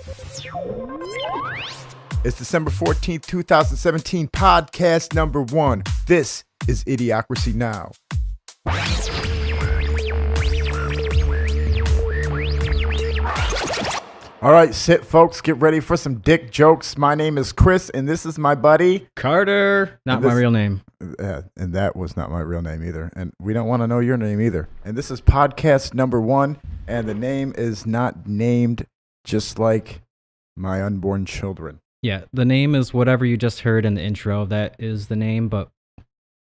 It's December 14th, 2017, podcast number 1. This is Idiocracy Now. All right, sit, folks. Get ready for some dick jokes. My name is Chris, and this is my buddy Carter. Not my real name. And that was not my real name either. And we don't want to know your name either. And this is podcast number 1, and the name is not named just like my unborn children. Yeah, the name is whatever you just heard in the intro. That is the name, but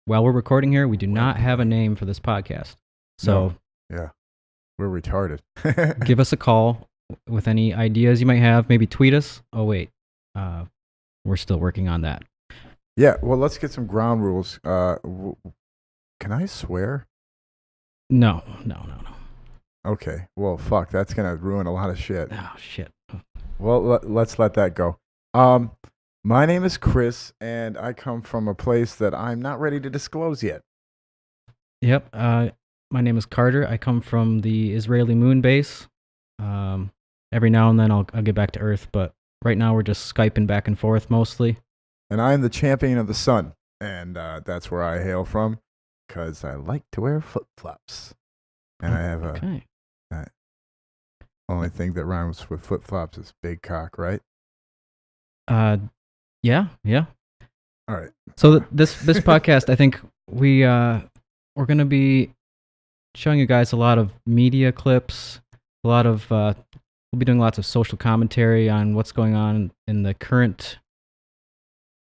while we're recording here, we do not have a name for this podcast. So, yeah, we're retarded. give us a call with any ideas you might have. Maybe tweet us. Oh, wait. We're still working on that. Yeah, well, let's get some ground rules. Can I swear? No. Okay, well, fuck, that's going to ruin a lot of shit. Oh, shit. Well, let's let that go. My name is Chris, and I come from a place that I'm not ready to disclose yet. Yep. My name is Carter. I come from the Israeli moon base. Every now and then I'll get back to Earth, but right now we're just Skyping back and forth mostly. And I am the champion of the sun, and that's where I hail from, because I like to wear flip-flops. And I have okay. Only thing that rhymes with flip-flops is big cock, right? Yeah. All right. So this podcast, I think we're going to be showing you guys a lot of media clips, a lot of we'll be doing lots of social commentary on what's going on in the current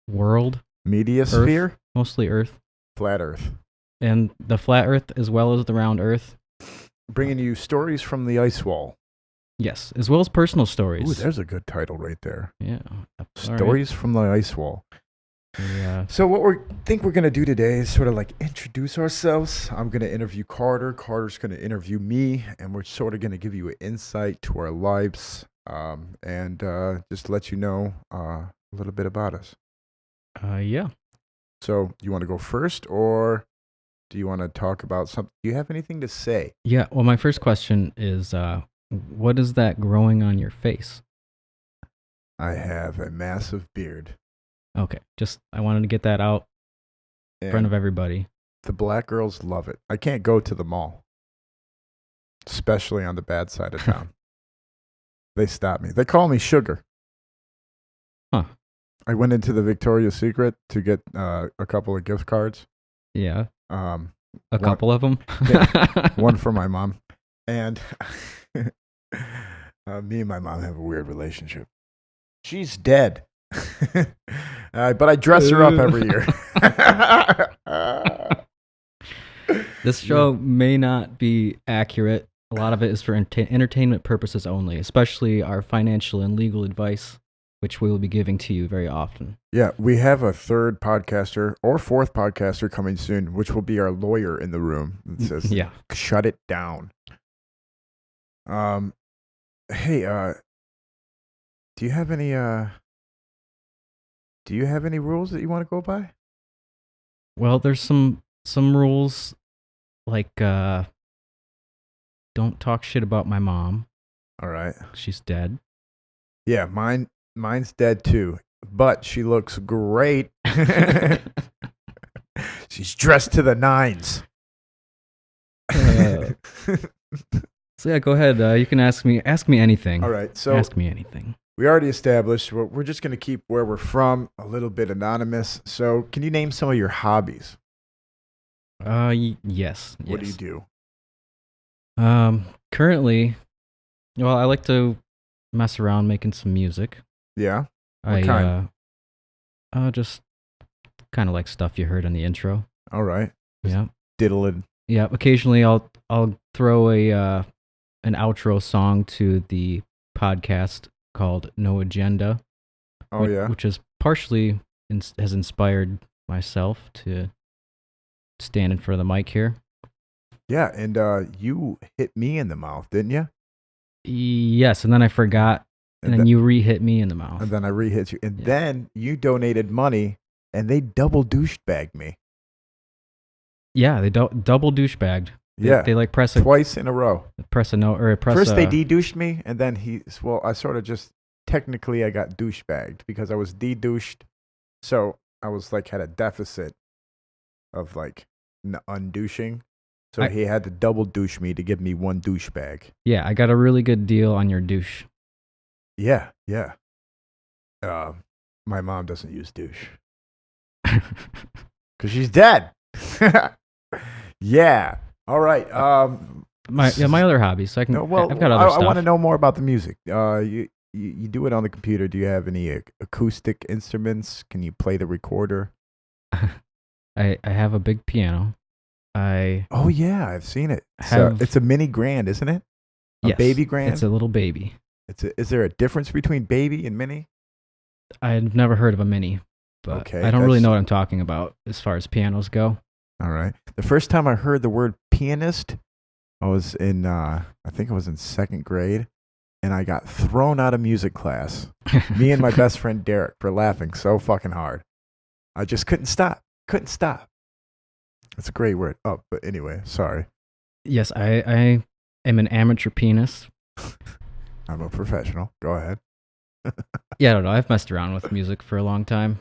world. Media sphere? Mostly Earth. Flat Earth. And the flat Earth as well as the round Earth. Bringing you stories from the ice wall. Yes, as well as personal stories. Ooh, there's a good title right there. Yeah. Stories from the ice wall. Yeah. So what we're going to do today is sort of like introduce ourselves. I'm going to interview Carter. Carter's going to interview me, and we're sort of going to give you an insight to our lives, and just let you know a little bit about us. Yeah. So you want to go first, or do you want to talk about something? Do you have anything to say? Yeah. Well, my first question is, what is that growing on your face? I have a massive beard. Okay. I wanted to get that out in front of everybody. The black girls love it. I can't go to the mall, especially on the bad side of town. They stop me. They call me Sugar. Huh. I went into the Victoria's Secret to get a couple of gift cards. Yeah. A couple of them? Yeah, one for my mom. And me and my mom have a weird relationship. She's dead. But I dress her up every year. This show may not be accurate. A lot of it is for entertainment purposes only, especially our financial and legal advice, which we will be giving to you very often. Yeah, we have a third podcaster or fourth podcaster coming soon, which will be our lawyer in the room. It says, yeah, shut it down. Hey, do you have any rules that you want to go by? Well, there's some rules, like don't talk shit about my mom. All right. She's dead. Yeah, mine's dead too, but she looks great. She's dressed to the nines. So yeah, go ahead. You can ask me anything. All right. So ask me anything. We already established we're just going to keep where we're from a little bit anonymous. So can you name some of your hobbies? Yes. What do you do? Currently, well, I like to mess around making some music. Yeah? What kind? Just kind of like stuff you heard in the intro. All right. Yeah. Diddling. Yeah, occasionally I'll throw an outro song to the podcast called No Agenda. Oh, yeah. Which is partially has inspired myself to stand in front of the mic here. Yeah, and you hit me in the mouth, didn't you? Yes, and then I forgot, and then you re-hit me in the mouth. And then I re-hit you. And then you donated money, and they double douchebagged me. Yeah, they double douchebagged. They like press twice in a row. Press a note or press. First they de-douched me, and then I sort of just technically I got douchebagged because I was de-douched. So I was like had a deficit of like undouching. So I he had to double douche me to give me one douchebag. Yeah, I got a really good deal on your douche. Yeah, yeah. My mom doesn't use douche because she's dead. Yeah. All right. My other hobbies. So I can. No, well, I've got other stuff. I want to know more about the music. You do it on the computer. Do you have any acoustic instruments? Can you play the recorder? I have a big piano. Oh yeah, I've seen it. Have- It's a mini grand, isn't it? A Yes, baby grand. It's a little baby. Is there a difference between baby and mini? I've never heard of a mini, but Okay, I don't really that's- know what I'm talking about as far as pianos go. All right. The first time I heard the word pianist, I was in I think I was in second grade, and I got thrown out of music class. Me and my best friend Derek for laughing so fucking hard. I just couldn't stop. Couldn't stop. It's a great word. Oh, but anyway, sorry. Yes, I am an amateur pianist. I'm a professional. Go ahead. Yeah, I don't know. I've messed around with music for a long time.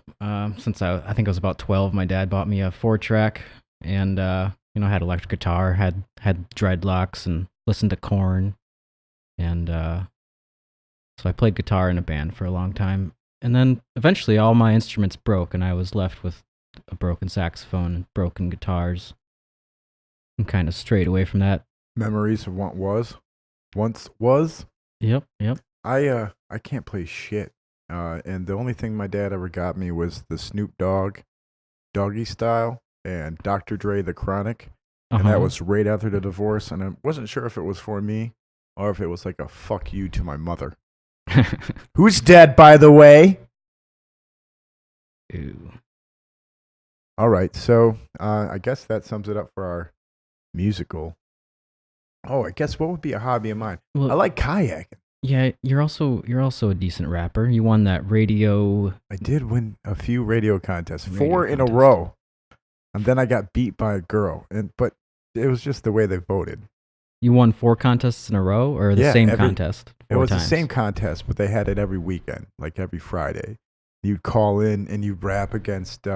Since I think I was about 12, my dad bought me a 4-track, and I had electric guitar, had dreadlocks, and listened to Korn, and so I played guitar in a band for a long time. And then eventually, all my instruments broke, and I was left with a broken saxophone and broken guitars. I'm kind of strayed away from that. Memories of what was. Once was. Yep. I can't play shit. And the only thing my dad ever got me was the Snoop Dogg Doggy Style and Dr. Dre The Chronic. And that was right after the divorce, and I wasn't sure if it was for me or if it was like a fuck you to my mother. Who's dead, by the way? Ew. All right, so I guess that sums it up for our musical. Oh, I guess what would be a hobby of mine? Well, I like kayaking. Yeah, you're also a decent rapper. You won that radio. I did win a few radio contests, Radio 4 in a contest. row, and then I got beat by a girl. But it was just the way they voted. You won 4 contests in a row, or the Yeah, same contest? It 4 was times? the same contest, but they had it every weekend, like every Friday. You'd call in and you'd rap against.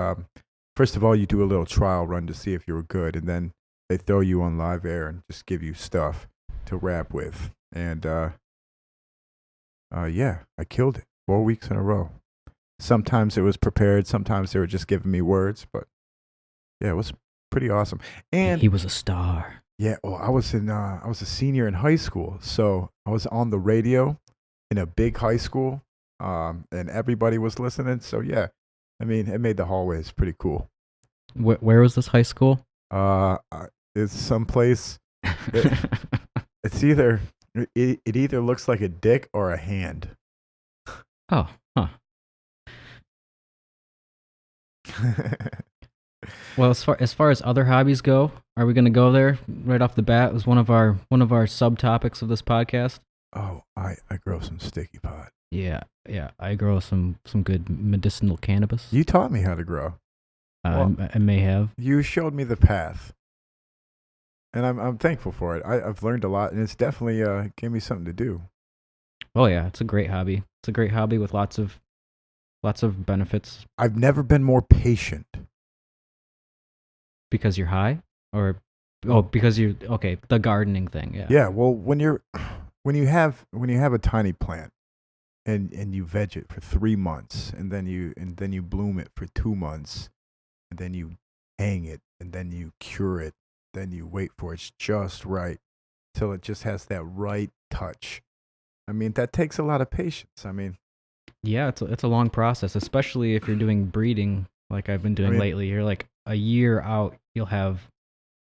First of all, you do a little trial run to see if you were good, and then they throw you on live air and just give you stuff to rap with. And yeah, I killed it 4 weeks in a row. Sometimes it was prepared, sometimes they were just giving me words, but yeah, it was pretty awesome. And He was a star. yeah, well, I was a senior in high school, so I was on the radio in a big high school, and everybody was listening. So yeah, I mean, it made the hallways pretty cool. Where was this high school? It's someplace. It's either it either looks like a dick or a hand. Oh, huh. Well, as far as other hobbies go, are we going to go there right off the bat? It was one of our subtopics of this podcast. Oh, I grow some sticky pot. Yeah. I grow some good medicinal cannabis. You taught me how to grow. I may have. You showed me the path, and I'm thankful for it. I've learned a lot, and it's definitely gave me something to do. Oh yeah, it's a great hobby. It's a great hobby with lots of benefits. I've never been more patient. Because you're high, or because you're okay. The gardening thing, yeah. Yeah. Well, when you have a tiny plant, and you veg it for 3 months, and then you bloom it for 2 months, and then you hang it, and then you cure it, then you wait for it's just right till it just has that right touch. I mean, that takes a lot of patience. I mean, Yeah, it's a long process, especially if you're doing breeding like I've been doing lately. You're like a year out, you'll have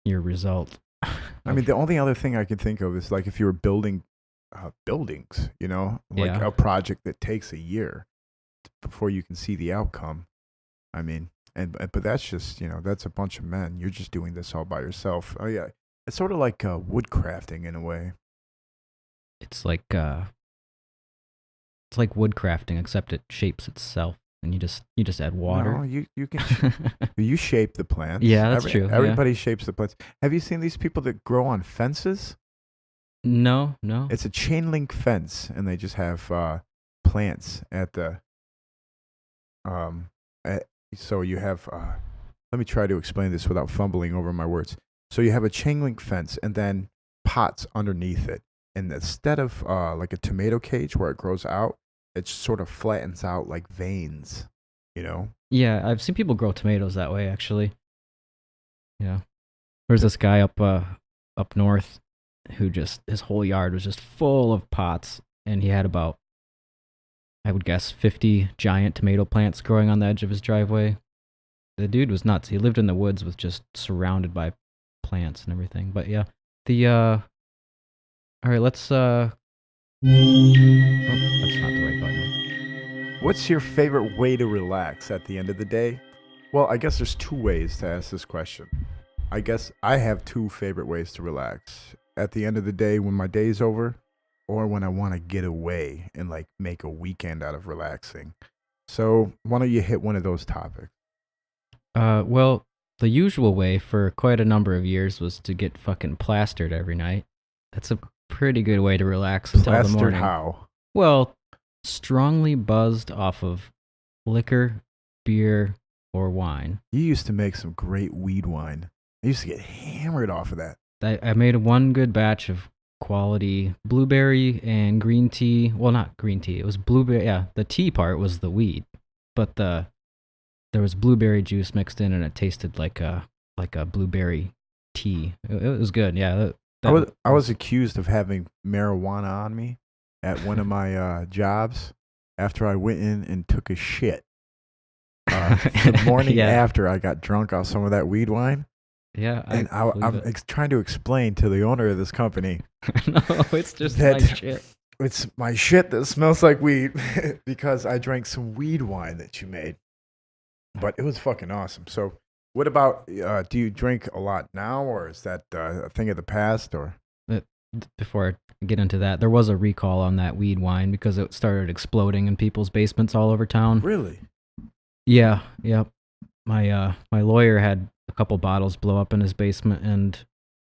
your result. I mean, the only other thing I can think of is like if you were building buildings, like Yeah. a project that takes a year before you can see the outcome. I mean, but that's just, that's a bunch of men. You're just doing this all by yourself. Oh yeah, it's sort of like woodcrafting in a way. It's like woodcrafting, except it shapes itself, and you just add water. No, you can you shape the plants. Yeah, that's true, yeah. Everybody shapes the plants. Have you seen these people that grow on fences? No. It's a chain link fence, and they just have plants at the um. At, so you have. Let me try to explain this without fumbling over my words. So you have a chain link fence and then pots underneath it, and instead of like a tomato cage where it grows out, it sort of flattens out like veins. You know. Yeah, I've seen people grow tomatoes that way actually. Yeah. There's this guy up north who just his whole yard was just full of pots, and he had about, I would guess, 50 giant tomato plants growing on the edge of his driveway. The dude was nuts. He lived in the woods with just surrounded by plants and everything. But yeah, the all right, let's oh, that's not the right button. What's your favorite way to relax at the end of the day? Well, I guess there's two ways to ask this question. I guess I have two favorite ways to relax. At the end of the day when my day's over, or when I want to get away and like make a weekend out of relaxing. So why don't you hit one of those topics? Well, the usual way for quite a number of years was to get fucking plastered every night. That's a pretty good way to relax until the Plastered morning. how? Well, strongly buzzed off of liquor, beer, or wine. You used to make some great weed wine. I used to get hammered off of that. I made one good batch of quality blueberry and green tea. Well, not green tea. It was blueberry. Yeah, the tea part was the weed, but there was blueberry juice mixed in, and it tasted like a blueberry tea. It was good. Yeah. I was accused of having marijuana on me at one of my jobs after I went in and took a shit. The morning Yeah. after I got drunk off some of that weed wine. Yeah. And I'm trying to explain to the owner of this company. No, it's just that my shit. It's my shit that smells like weed because I drank some weed wine that you made. But it was fucking awesome. So what about, do you drink a lot now, or is that a thing of the past? Or Before I get into that, there was a recall on that weed wine because it started exploding in people's basements all over town. Really? Yeah, yep. My lawyer had a couple bottles blow up in his basement, and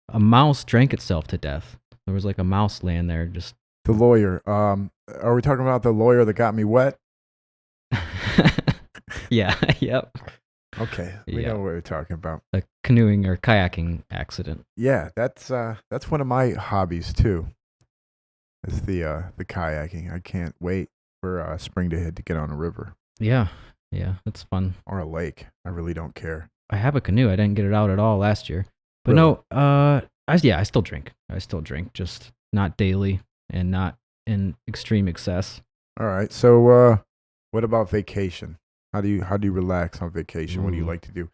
a mouse drank itself to death. There was like a mouse laying there just. The lawyer. Are we talking about the lawyer that got me wet? Yeah, yep. Okay, we know what we're talking about. A canoeing or kayaking accident. Yeah, that's one of my hobbies too. Is the kayaking. I can't wait for spring to hit to get on a river. Yeah, it's fun. Or a lake. I really don't care. I have a canoe. I didn't get it out at all last year. But Really? no, I still drink. Just not daily and not in extreme excess. All right. So what about vacation? How do you relax on vacation? What do you Ooh. like to do?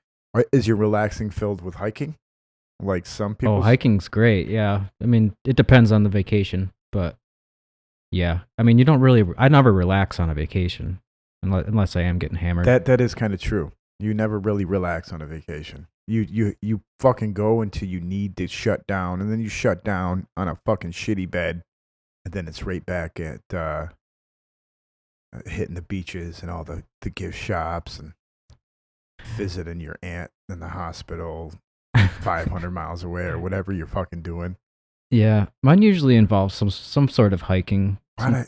Is your relaxing filled with hiking? Like some people? Oh, hiking's great. Yeah. I mean, it depends on the vacation, but yeah. I mean, I never relax on a vacation unless I am getting hammered. That is kind of true. You never really relax on a vacation. You fucking go until you need to shut down, and then you shut down on a fucking shitty bed, and then it's right back at hitting the beaches and all the gift shops and visiting your aunt in the hospital 500 miles away or whatever you're fucking doing. Yeah. Mine usually involves some sort of hiking. Why'd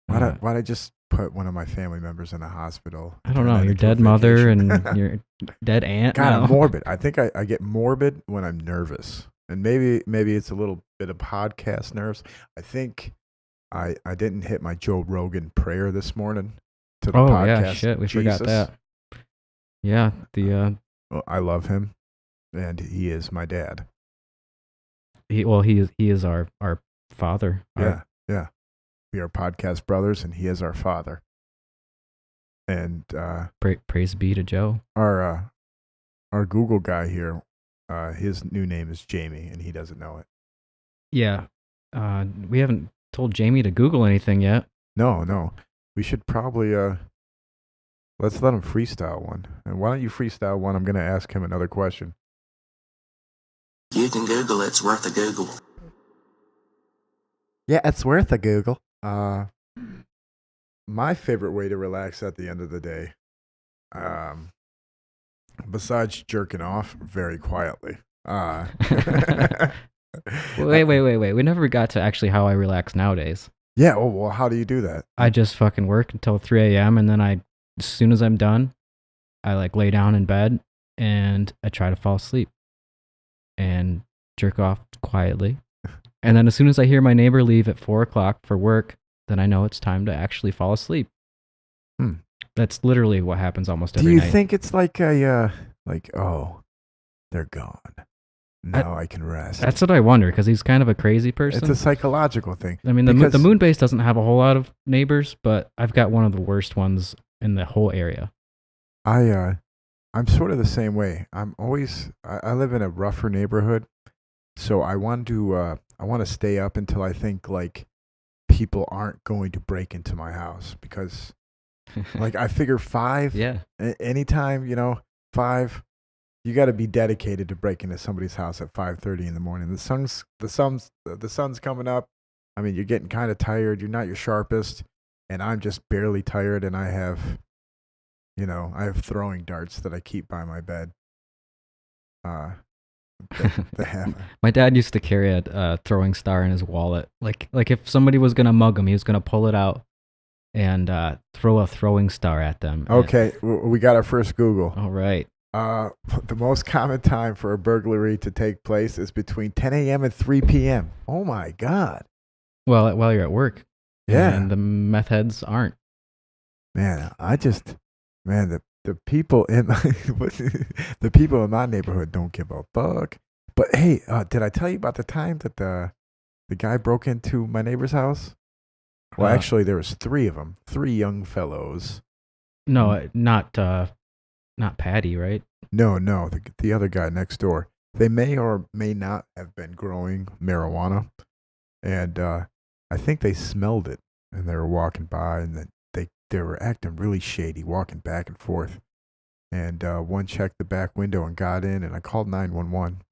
I just put one of my family members in the hospital? I don't Turn know, that your into a dead mother vacation? and your dead aunt. God, No. I'm morbid. I think I get morbid when I'm nervous. And maybe it's a little bit of podcast nerves. I think I didn't hit my Joe Rogan prayer this morning to the Oh podcast. yeah, shit, we Jesus. forgot that. Yeah, Well, I love him, and he is my dad. he is our father. Yeah. We are podcast brothers, and he is our father. And Praise be to Joe. our Google guy here, his new name is Jamie, and he doesn't know it. Yeah, we haven't told Jamie to Google anything yet. No. We should probably let's let him freestyle one. And why don't you freestyle one? I'm going to ask him another question. You can Google it. It's worth a Google. Yeah, it's worth a Google. My favorite way to relax at the end of the day, besides jerking off very quietly. Wait. We never got to actually how I relax nowadays. Yeah. Oh, well, how do you do that? I just fucking work until 3 a.m. and then as soon as I'm done, I like lay down in bed and I try to fall asleep and jerk off quietly. And then as soon as I hear my neighbor leave at 4 o'clock for work, then I know it's time to actually fall asleep. That's literally what happens almost every night. Do you think it's like oh, they're gone. Now I can rest. That's what I wonder, because he's kind of a crazy person. It's a psychological thing. I mean, the moon base doesn't have a whole lot of neighbors, but I've got one of the worst ones in the whole area. I'm sort of the same way. I live in a rougher neighborhood, so I want to stay up until I think like people aren't going to break into my house, because like I figure 5. Yeah. Anytime, 5, you got to be dedicated to break into somebody's house at 5:30 in the morning. The sun's coming up. I mean, you're getting kind of tired. You're not your sharpest, and I'm just barely tired, and I have throwing darts that I keep by my bed. My dad used to carry a throwing star in his wallet. Like if somebody was gonna mug him, he was gonna pull it out and throw a throwing star at them. Okay, we got our first Google. All right. The most common time for a burglary to take place is between 10 a.m. and 3 p.m. Oh my God. Well, while you're at work. Yeah. And the meth heads aren't. Man, the people in the people in my neighborhood don't give a fuck. But hey, did I tell you about the time that the guy broke into my neighbor's house? Well, actually, there was 3 of them, 3 young fellows. No, not Patty, right? No, the other guy next door. They may or may not have been growing marijuana, and I think they smelled it, and they were walking by, and then they were acting really shady, walking back and forth. And one checked the back window and got in, and I called 911.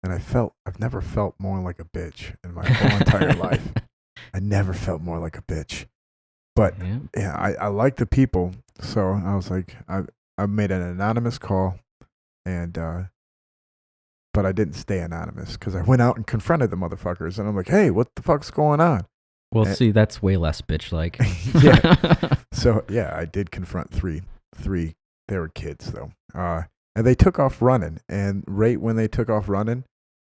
And I've never felt more like a bitch in my whole entire life. I never felt more like a bitch. But yeah, I like the people, so I was like, I made an anonymous call, and but I didn't stay anonymous because I went out and confronted the motherfuckers, and I'm like, hey, what the fuck's going on? Well, see, that's way less bitch-like. Yeah. So yeah, I did confront three. They were kids though, and they took off running. And right when they took off running,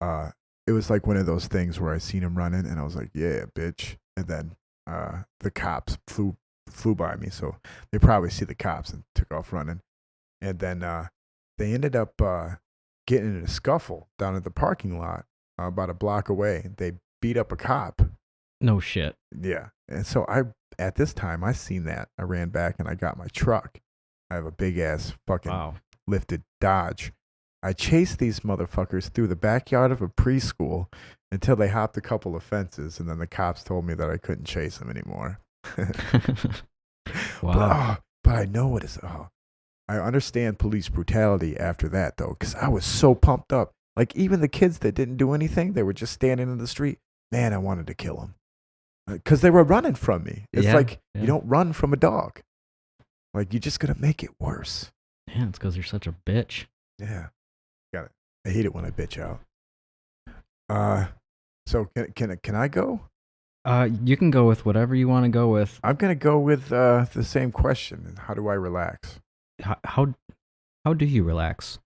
it was like one of those things where I seen them running, and I was like, yeah, bitch. And then the cops flew by me, so they probably see the cops and took off running. And then they ended up getting in a scuffle down at the parking lot about a block away. They beat up a cop. No shit. Yeah. And so at this time, I seen that. I ran back and I got my truck. I have a big ass fucking lifted Dodge. I chased these motherfuckers through the backyard of a preschool until they hopped a couple of fences, and then the cops told me that I couldn't chase them anymore. Wow. But I know what is. I understand police brutality after that, though, because I was so pumped up. Like, even the kids that didn't do anything, they were just standing in the street. Man, I wanted to kill them. Because they were running from me. It's you don't run from a dog. Like, you're just going to make it worse. Yeah, it's because you're such a bitch. Yeah. Got it. I hate it when I bitch out. So can I go? You can go with whatever you want to go with. I'm going to go with the same question. How do I relax? How do you relax,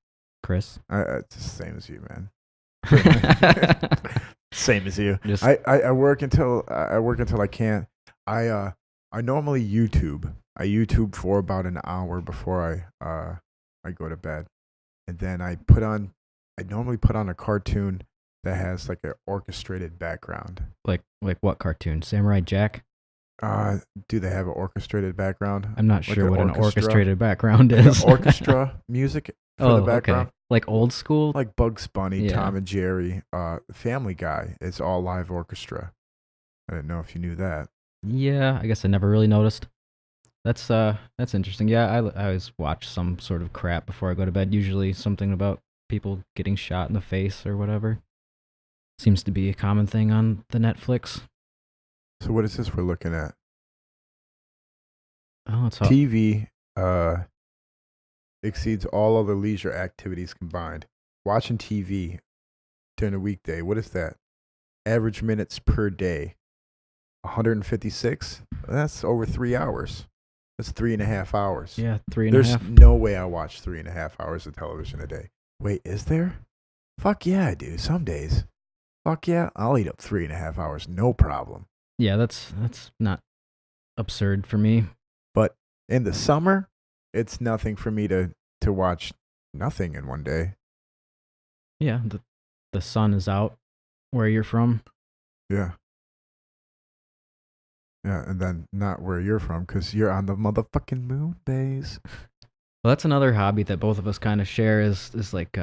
Chris? It's the same as you, man. Same as you. I work until I can't. I normally YouTube. I YouTube for about an hour before I go to bed, and then I normally put on a cartoon that has like an orchestrated background. Like what cartoon? Samurai Jack? Do they have an orchestrated background? I'm not sure what an orchestrated background is. Like orchestra music for the background. Okay. Like old school? Like Bugs Bunny, Tom and Jerry, Family Guy. It's all live orchestra. I didn't know if you knew that. Yeah, I guess I never really noticed. That's interesting. Yeah, I always watch some sort of crap before I go to bed. Usually something about people getting shot in the face or whatever. Seems to be a common thing on the Netflix. So what is this we're looking at? Oh, it's TV exceeds all other leisure activities combined. Watching TV during a weekday, what is that? Average minutes per day, 156. That's over 3 hours. That's 3.5 hours. Yeah, 3.5. There's no way I watch 3.5 hours of television a day. Wait, is there? Fuck yeah, I do. Some days. Fuck yeah, I'll eat up 3.5 hours, no problem. Yeah, that's not absurd for me. But in the summer, it's nothing for me to watch nothing in one day. Yeah, the sun is out where you're from. Yeah. Yeah, and then not where you're from because you're on the motherfucking moon base. Well, that's another hobby that both of us kind of share is like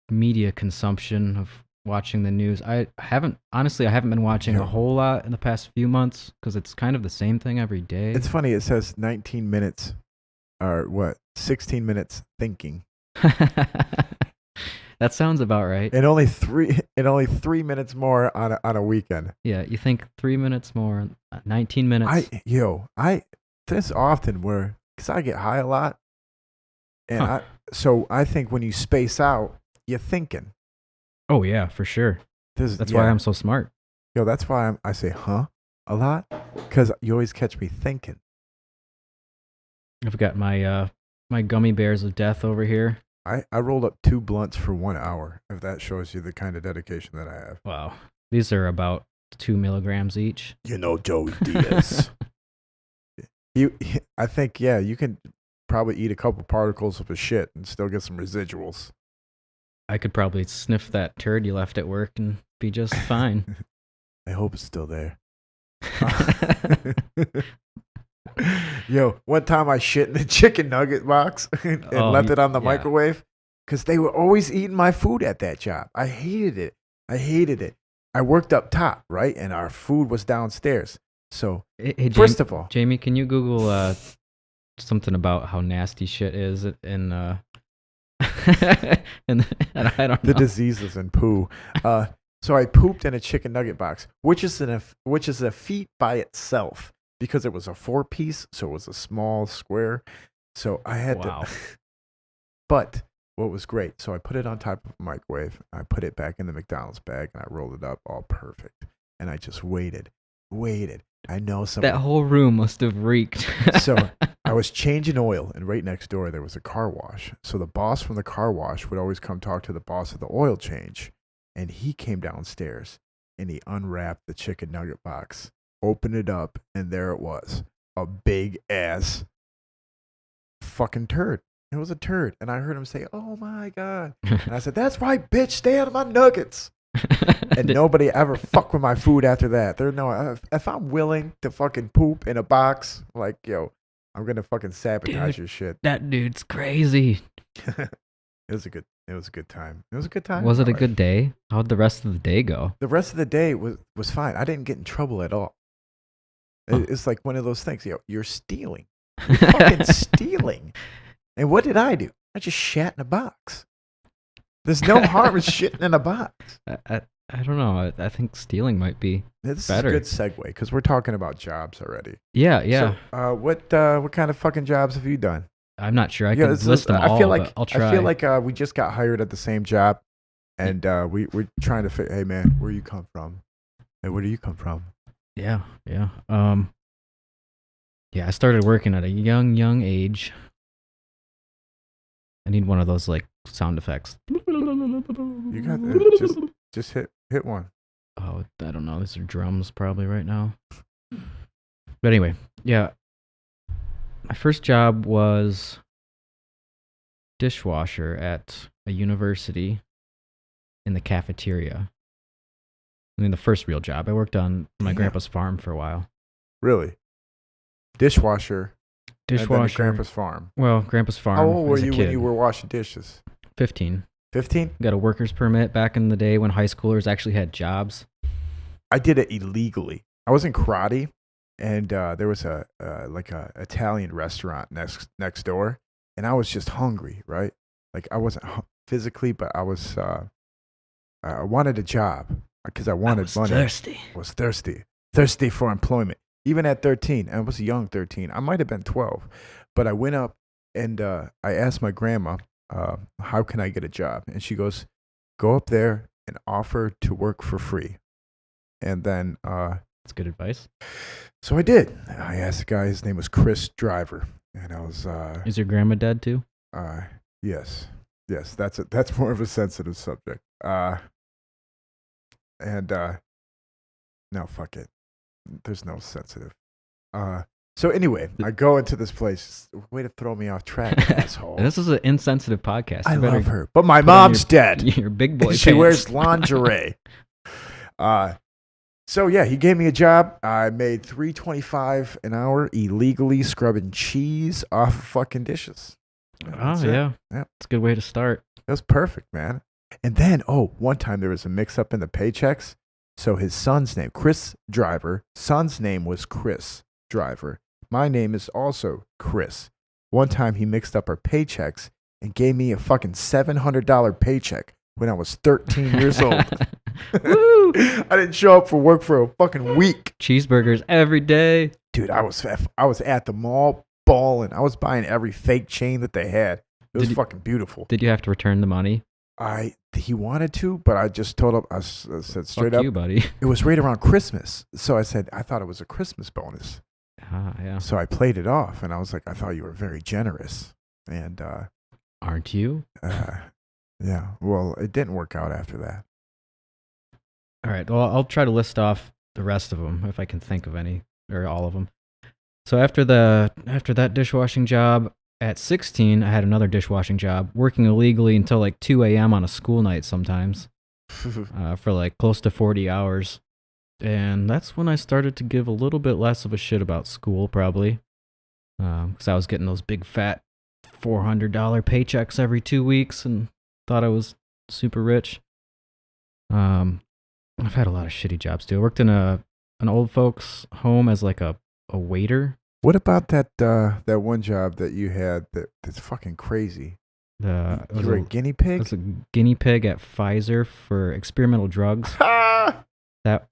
media consumption of watching the news. I haven't been watching a whole lot in the past few months because it's kind of the same thing every day. It's funny. It says 19 minutes or what? 16 minutes thinking. That sounds about right. And only 3 minutes more on a weekend. Yeah, you think 3 minutes more, 19 minutes. There's often where, because I get high a lot, and Huh. I think when you space out, you're thinking. Oh yeah, for sure. That's why I'm so smart. That's why I say a lot, because you always catch me thinking. I've got my my gummy bears of death over here. I rolled up 2 blunts for 1 hour, if that shows you the kind of dedication that I have. Wow. These are about 2 milligrams each. You know Joey Diaz. I think, you can probably eat a couple particles of his shit and still get some residuals. I could probably sniff that turd you left at work and be just fine. I hope it's still there. Yo, one time I shit in the chicken nugget box and left it on the microwave because they were always eating my food at that job. I hated it. I worked up top, right? And our food was downstairs. So, first of all, Jamie, can you Google something about how nasty shit is and I don't know. The diseases in poo. So I pooped in a chicken nugget box, which is a feat by itself. Because it was a 4-piece, so it was a small square. So I had to. But what was great, so I put it on top of a microwave. I put it back in the McDonald's bag, and I rolled it up all perfect. And I just waited. I know something. That whole room must have reeked. So I was changing oil, and right next door there was a car wash. So the boss from the car wash would always come talk to the boss of the oil change. And he came downstairs, and he unwrapped the chicken nugget box. Opened it up, and there it was. A big ass fucking turd. It was a turd. And I heard him say, "Oh my God." And I said, "That's right, bitch. Stay out of my nuggets." And nobody ever fuck with my food after that. If I'm willing to fucking poop in a box, like, yo, I'm going to fucking sabotage your shit. That dude's crazy. It was a good time. It was a good time. Was it a good day? How'd the rest of the day go? The rest of the day was fine. I didn't get in trouble at all. It's like one of those things. You're stealing. You're fucking stealing. And what did I do? I just shat in a box. There's no harm in shitting in a box. I don't know. I think stealing might be this better. Is a good segue because we're talking about jobs already. Yeah. So, what kind of fucking jobs have you done? I'm not sure. I can list them all, but I'll try. I feel like we just got hired at the same job, and we're trying to hey, man, where you come from? Hey, where do you come from? Yeah. I started working at a young age. I need one of those like sound effects. You got just hit one. Oh, I don't know. These are drums probably right now. But anyway, yeah. My first job was dishwasher at a university in the cafeteria. I mean, the first real job. I worked on my grandpa's farm for a while. Really? Dishwasher. And then at grandpa's farm. Well, grandpa's farm. How old were you when you were washing dishes? 15. 15? Got a worker's permit back in the day when high schoolers actually had jobs. I did it illegally. I was in karate, and there was a Italian restaurant next door, and I was just hungry, right? Like I wasn't physically, but I was. I wanted a job because I wanted money. Thirsty. I was thirsty for employment. Even at 13, I was a young 13. I might have been 12, but I went up and I asked my grandma, "How can I get a job?" And she goes, "Go up there and offer to work for free." And then That's good advice. So I did. I asked the guy. His name was Chris Driver, and I was. Is your grandma dead too? Yes. That's more of a sensitive subject. No, fuck it. There's no sensitive. So anyway, I go into this place. Way to throw me off track, asshole. This is an insensitive podcast. I You better love her, but my put on mom's dead. Your big boy She pants. wears lingerie. So yeah, he gave me a job. I made $3.25 an hour illegally scrubbing cheese off of fucking dishes. That's it. Yeah. Yeah. It's a good way to start. It was perfect, man. And then, one time there was a mix-up in the paychecks. So his son's name, Chris Driver, son's name was Chris Driver. My name is also Chris. One time he mixed up our paychecks and gave me a fucking $700 paycheck when I was 13 years old. Woo! I didn't show up for work for a fucking week. Cheeseburgers every day. Dude, I was at the mall balling. I was buying every fake chain that they had. It was fucking beautiful. Did you have to return the money? He wanted to, but I just told him, I said straight Fuck up, you, buddy. it was right around Christmas. So I said, I thought it was a Christmas bonus. Yeah. So I played it off, and I was like, I thought you were very generous. And, Aren't you? yeah, well, it didn't work out after that. All right. Well, I'll try to list off the rest of them if I can think of any or all of them. So after that dishwashing job at 16, I had another dishwashing job, working illegally until like 2 a.m. on a school night sometimes, for like close to 40 hours. And that's when I started to give a little bit less of a shit about school, probably, because I was getting those big fat $400 paychecks every 2 weeks and thought I was super rich. I've had a lot of shitty jobs too. I worked in an old folks home as like a waiter. What about that one job that you had that's fucking crazy? You were a guinea I pig? was a guinea pig at Pfizer for experimental drugs. That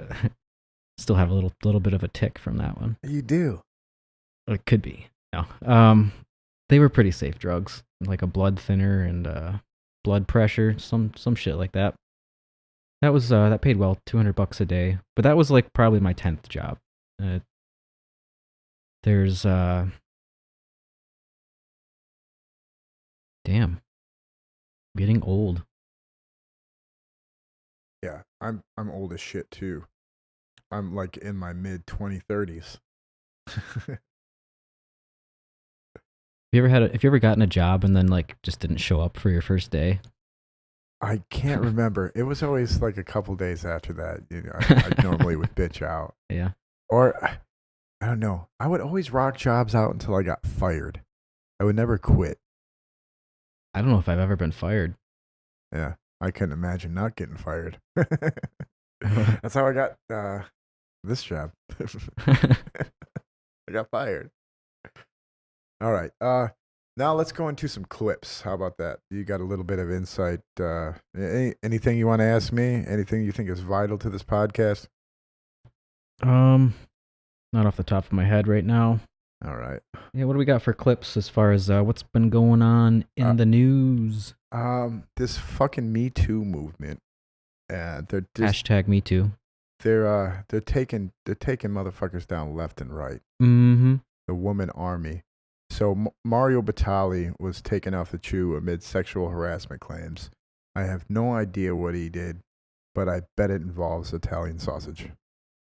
still have a little bit of a tick from that one. You do. It could be. No. They were pretty safe drugs, like a blood thinner and blood pressure, some shit like that. That was that paid well, $200 a day. But that was like probably my 10th job. There's damn, getting old. Yeah, I'm old as shit too. I'm like in my mid 20-30s. Have you ever gotten a job and then like just didn't show up for your first day? I can't remember. It was always like a couple days after that. You know, I normally would bitch out. Yeah. Or I don't know. I would always rock jobs out until I got fired. I would never quit. I don't know if I've ever been fired. Yeah, I couldn't imagine not getting fired. That's how I got this job. I got fired. All right. Now let's go into some clips. How about that? You got a little bit of insight. Anything you want to ask me? Anything you think is vital to this podcast? Not off the top of my head right now. All right. Yeah, what do we got for clips as far as what's been going on in the news? This fucking Me Too movement. They're just, Hashtag Me Too. They're taking motherfuckers down left and right. Mm-hmm. The woman army. So Mario Batali was taken off the chew amid sexual harassment claims. I have no idea what he did, but I bet it involves Italian sausage.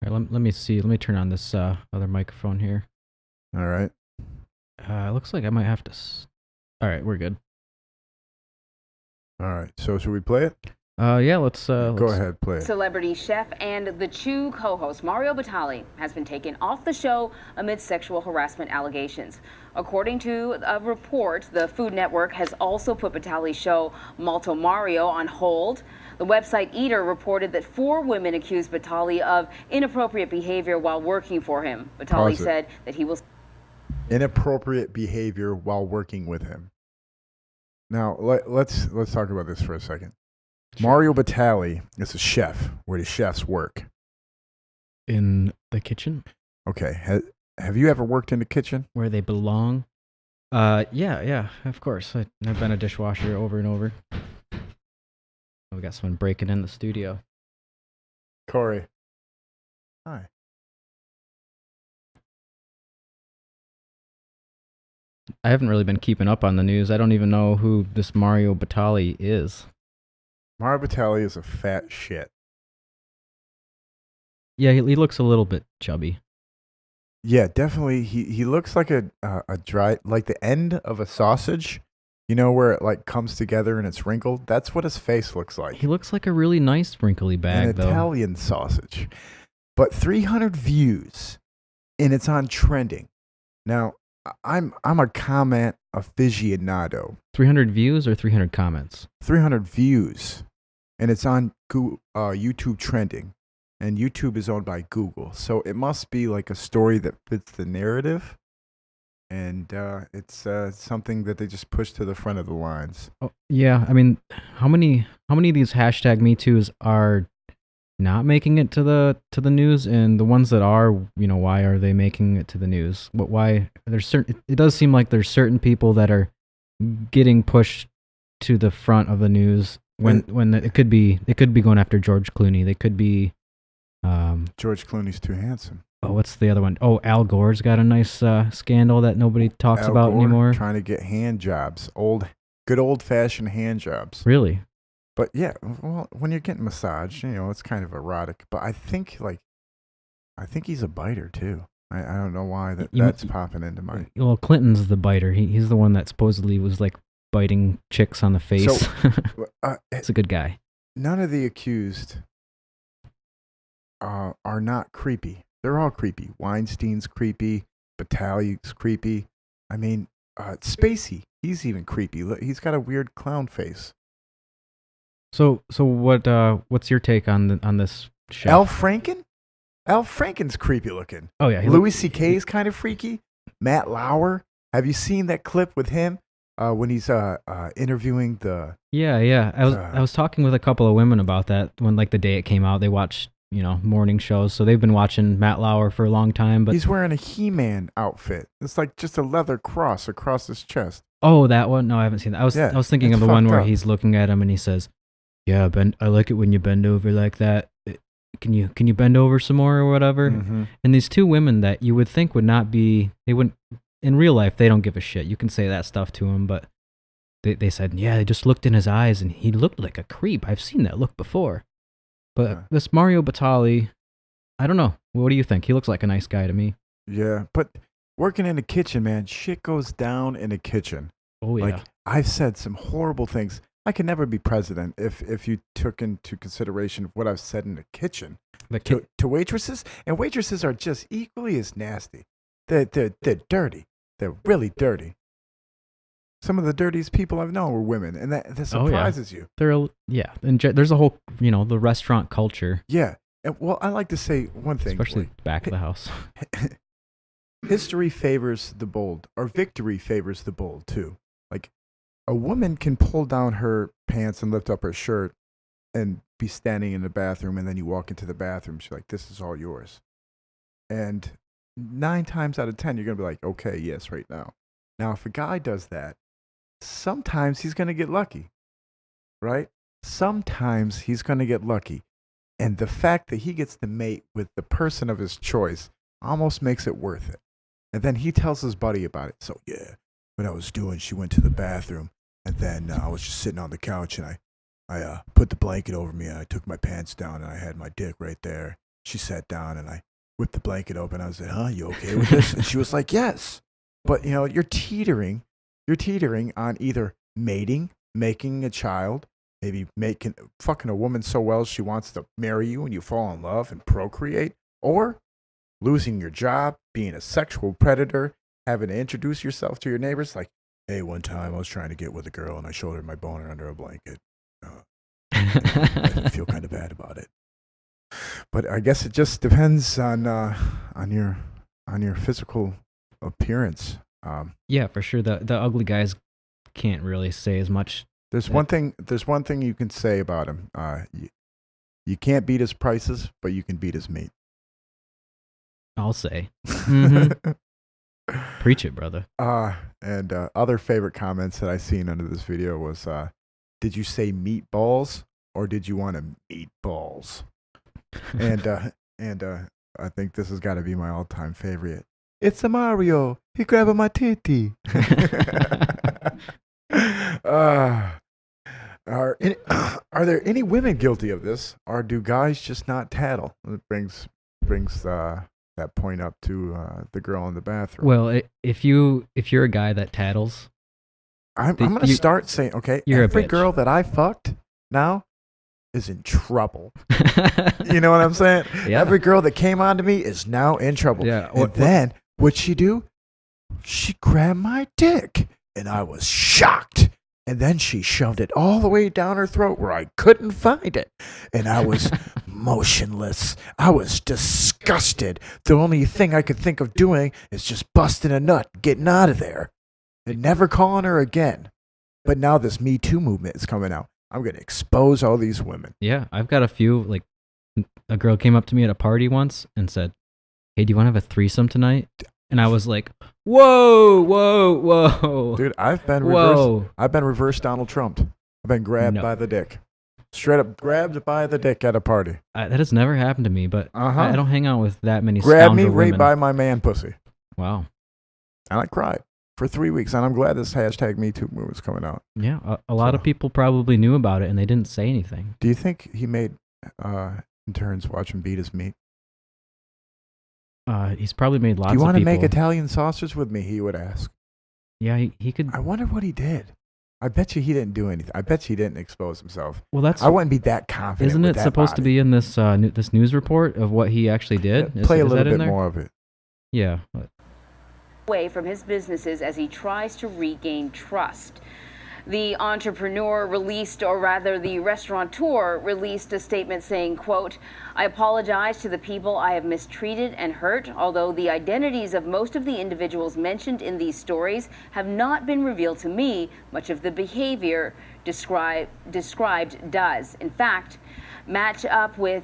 All right, let me see. Let me turn on this other microphone here. All right. Looks like I might have to. All right, we're good. All right. So should we play it? Yeah, let's Go ahead, play it. Celebrity chef and The Chew co-host Mario Batali has been taken off the show amid sexual harassment allegations. According to a report, the Food Network has also put Batali's show Malto Mario on hold. The website Eater reported that 4 women accused Batali of inappropriate behavior while working for him. Batali said that he will... Inappropriate behavior while working with him. Now, let's talk about this for a second. Sure. Mario Batali is a chef. Where do chefs work? In the kitchen. Okay. Have you ever worked in the kitchen? Where they belong? Yeah, of course. I've been a dishwasher over and over. We got someone breaking in the studio. Corey. Hi. I haven't really been keeping up on the news. I don't even know who this Mario Batali is. Mario Batali is a fat shit. Yeah, he looks a little bit chubby. Yeah, definitely. He looks like a dry, like the end of a sausage. You know, where it like comes together and it's wrinkled. That's what his face looks like. He looks like a really nice wrinkly bag, An though. Italian sausage. But 300 views, and it's on trending. Now, I'm a comment aficionado. 300 views or 300 comments? 300 views, and it's on YouTube trending. And YouTube is owned by Google, so it must be like a story that fits the narrative. And it's something that they just push to the front of the lines. Oh, yeah, I mean, how many of these hashtag Me Too's are not making it to the news, and the ones that are, why are they making it to the news? Why there's certain? It does seem like there's certain people that are getting pushed to the front of the news when it could be going after George Clooney. They could be. George Clooney's too handsome. Oh, what's the other one? Oh, Al Gore's got a nice scandal that nobody talks Al about Gore anymore. Trying to get hand jobs, good old fashioned hand jobs. Really? But yeah, well, when you're getting massaged, it's kind of erotic. But I think he's a biter too. I don't know why that's popping into my. Well, Clinton's the biter. He's the one that supposedly was like biting chicks on the face. So, He's a good guy. None of the accused are not creepy. They're all creepy. Weinstein's creepy. Batali's creepy. I mean, Spacey, he's even creepy. He's got a weird clown face. So what's your take on this show? Al Franken? Al Franken's creepy looking. Oh yeah, Louis C.K.'s kind of freaky. Matt Lauer. Have you seen that clip with him when he's interviewing the? Yeah. I was talking with a couple of women about that when the day it came out. They watched morning shows, so they've been watching Matt Lauer for a long time. But he's wearing a He-Man outfit. It's like just a leather cross across his chest. Oh, that one? No, I haven't seen that. I was thinking of the one where he's looking at him and he says, "Yeah, I like it when you bend over like that. Can you bend over some more or whatever?" Mm-hmm. And these two women that you would think would not be, they wouldn't, in real life, they don't give a shit. You can say that stuff to him, but they said, yeah, they just looked in his eyes and he looked like a creep. I've seen that look before. But this Mario Batali, I don't know. What do you think? He looks like a nice guy to me. Yeah, but working in the kitchen, man, shit goes down in the kitchen. Oh, yeah. I've said some horrible things. I could never be president if you took into consideration what I've said in the kitchen to waitresses. And waitresses are just equally as nasty. They're dirty. They're really dirty. Some of the dirtiest people I've known were women, and that surprises you. And there's a whole, the restaurant culture. Yeah. And, well, I like to say one thing. Especially back of the house. History favors the bold, or victory favors the bold, too. Like, a woman can pull down her pants and lift up her shirt and be standing in the bathroom, and then you walk into the bathroom, she's like, this is all yours. And 9 times out of 10, you're going to be like, okay, yes, right now. Now, if a guy does that, sometimes he's going to get lucky, right? Sometimes he's going to get lucky. And the fact that he gets to mate with the person of his choice almost makes it worth it. And then he tells his buddy about it. So, yeah, what I was doing, she went to the bathroom, and then I was just sitting on the couch, and I put the blanket over me, and I took my pants down, and I had my dick right there. She sat down, and I whipped the blanket open. I was like, huh, you okay with this? And she was like, yes. But, you're teetering on either mating, making a child, maybe fucking a woman so well she wants to marry you and you fall in love and procreate, or losing your job, being a sexual predator, having to introduce yourself to your neighbors like, hey, one time I was trying to get with a girl and I showed her my boner under a blanket. I feel kind of bad about it. But I guess it just depends on your physical appearance. Yeah, for sure. The ugly guys can't really say as much. There's one thing you can say about him. You can't beat his prices, but you can beat his meat. I'll say. Mm-hmm. Preach it, brother. And other favorite comments that I seen under this video was, did you say meatballs or did you want to meatballs? and I think this has got to be my all-time favorite. It's a Mario. He grabbing my titty. Are there any women guilty of this, or do guys just not tattle? It brings that point up to the girl in the bathroom. Well, if you're a guy that tattles, I'm going to start saying, okay, you're every a bitch. girl that I fucked now is in trouble. You know what I'm saying? Yeah. Every girl that came on to me is now in trouble. Yeah. And then what'd she do? She grabbed my dick, and I was shocked. And then she shoved it all the way down her throat where I couldn't find it. And I was motionless. I was disgusted. The only thing I could think of doing is just busting a nut, getting out of there, and never calling her again. But now this Me Too movement is coming out. I'm going to expose all these women. Yeah, I've got a few. Like, a girl came up to me at a party once and said, "Hey, do you want to have a threesome tonight?" And I was like, "Whoa, whoa, whoa, Dude, I've been whoa!" reverse Donald Trump. I've been grabbed by the dick. Straight up grabbed by the dick at a party. That has never happened to me, but I don't hang out with that many Grab me scoundrel right women. by my man pussy. Wow. And I cried for 3 weeks, and I'm glad this hashtag Me Too movement's coming out. Yeah, a lot of people probably knew about it and they didn't say anything. Do you think he made interns watch him beat his meat? He's probably made lots of Do you people. want to make Italian sausage with me? He would ask. Yeah, he could. I wonder what he did. I bet you he didn't do anything. I bet you he didn't expose himself. Well, I wouldn't be that confident. Isn't with it that supposed to body. be in this this news report of what he actually did? Play a is little that in bit there? more of it. Yeah. Away from his businesses as he tries to regain trust. The entrepreneur released, or rather the restaurateur released a statement saying, quote, "I apologize to the people I have mistreated and hurt, although the identities of most of the individuals mentioned in these stories have not been revealed to me. Much of the behavior described does. In fact, match up with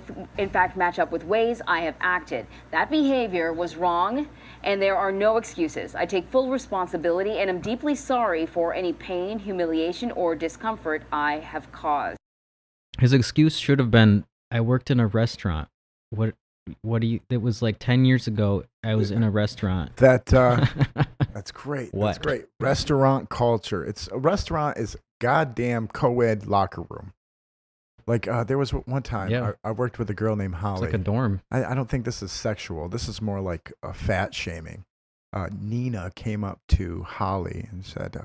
ways I have acted. That behavior was wrong, and there are no excuses. I take full responsibility and am deeply sorry for any pain, humiliation, or discomfort I have caused." His excuse should have been, "I worked in a restaurant." What do you? It was like 10 years ago. I was in a restaurant. That's great. What? That's great. Restaurant culture. A restaurant is goddamn co-ed locker room. Like there was one time Yeah. I worked with a girl named Holly. It's like a dorm. I don't think this is sexual. This is more like a fat shaming. Nina came up to Holly and said,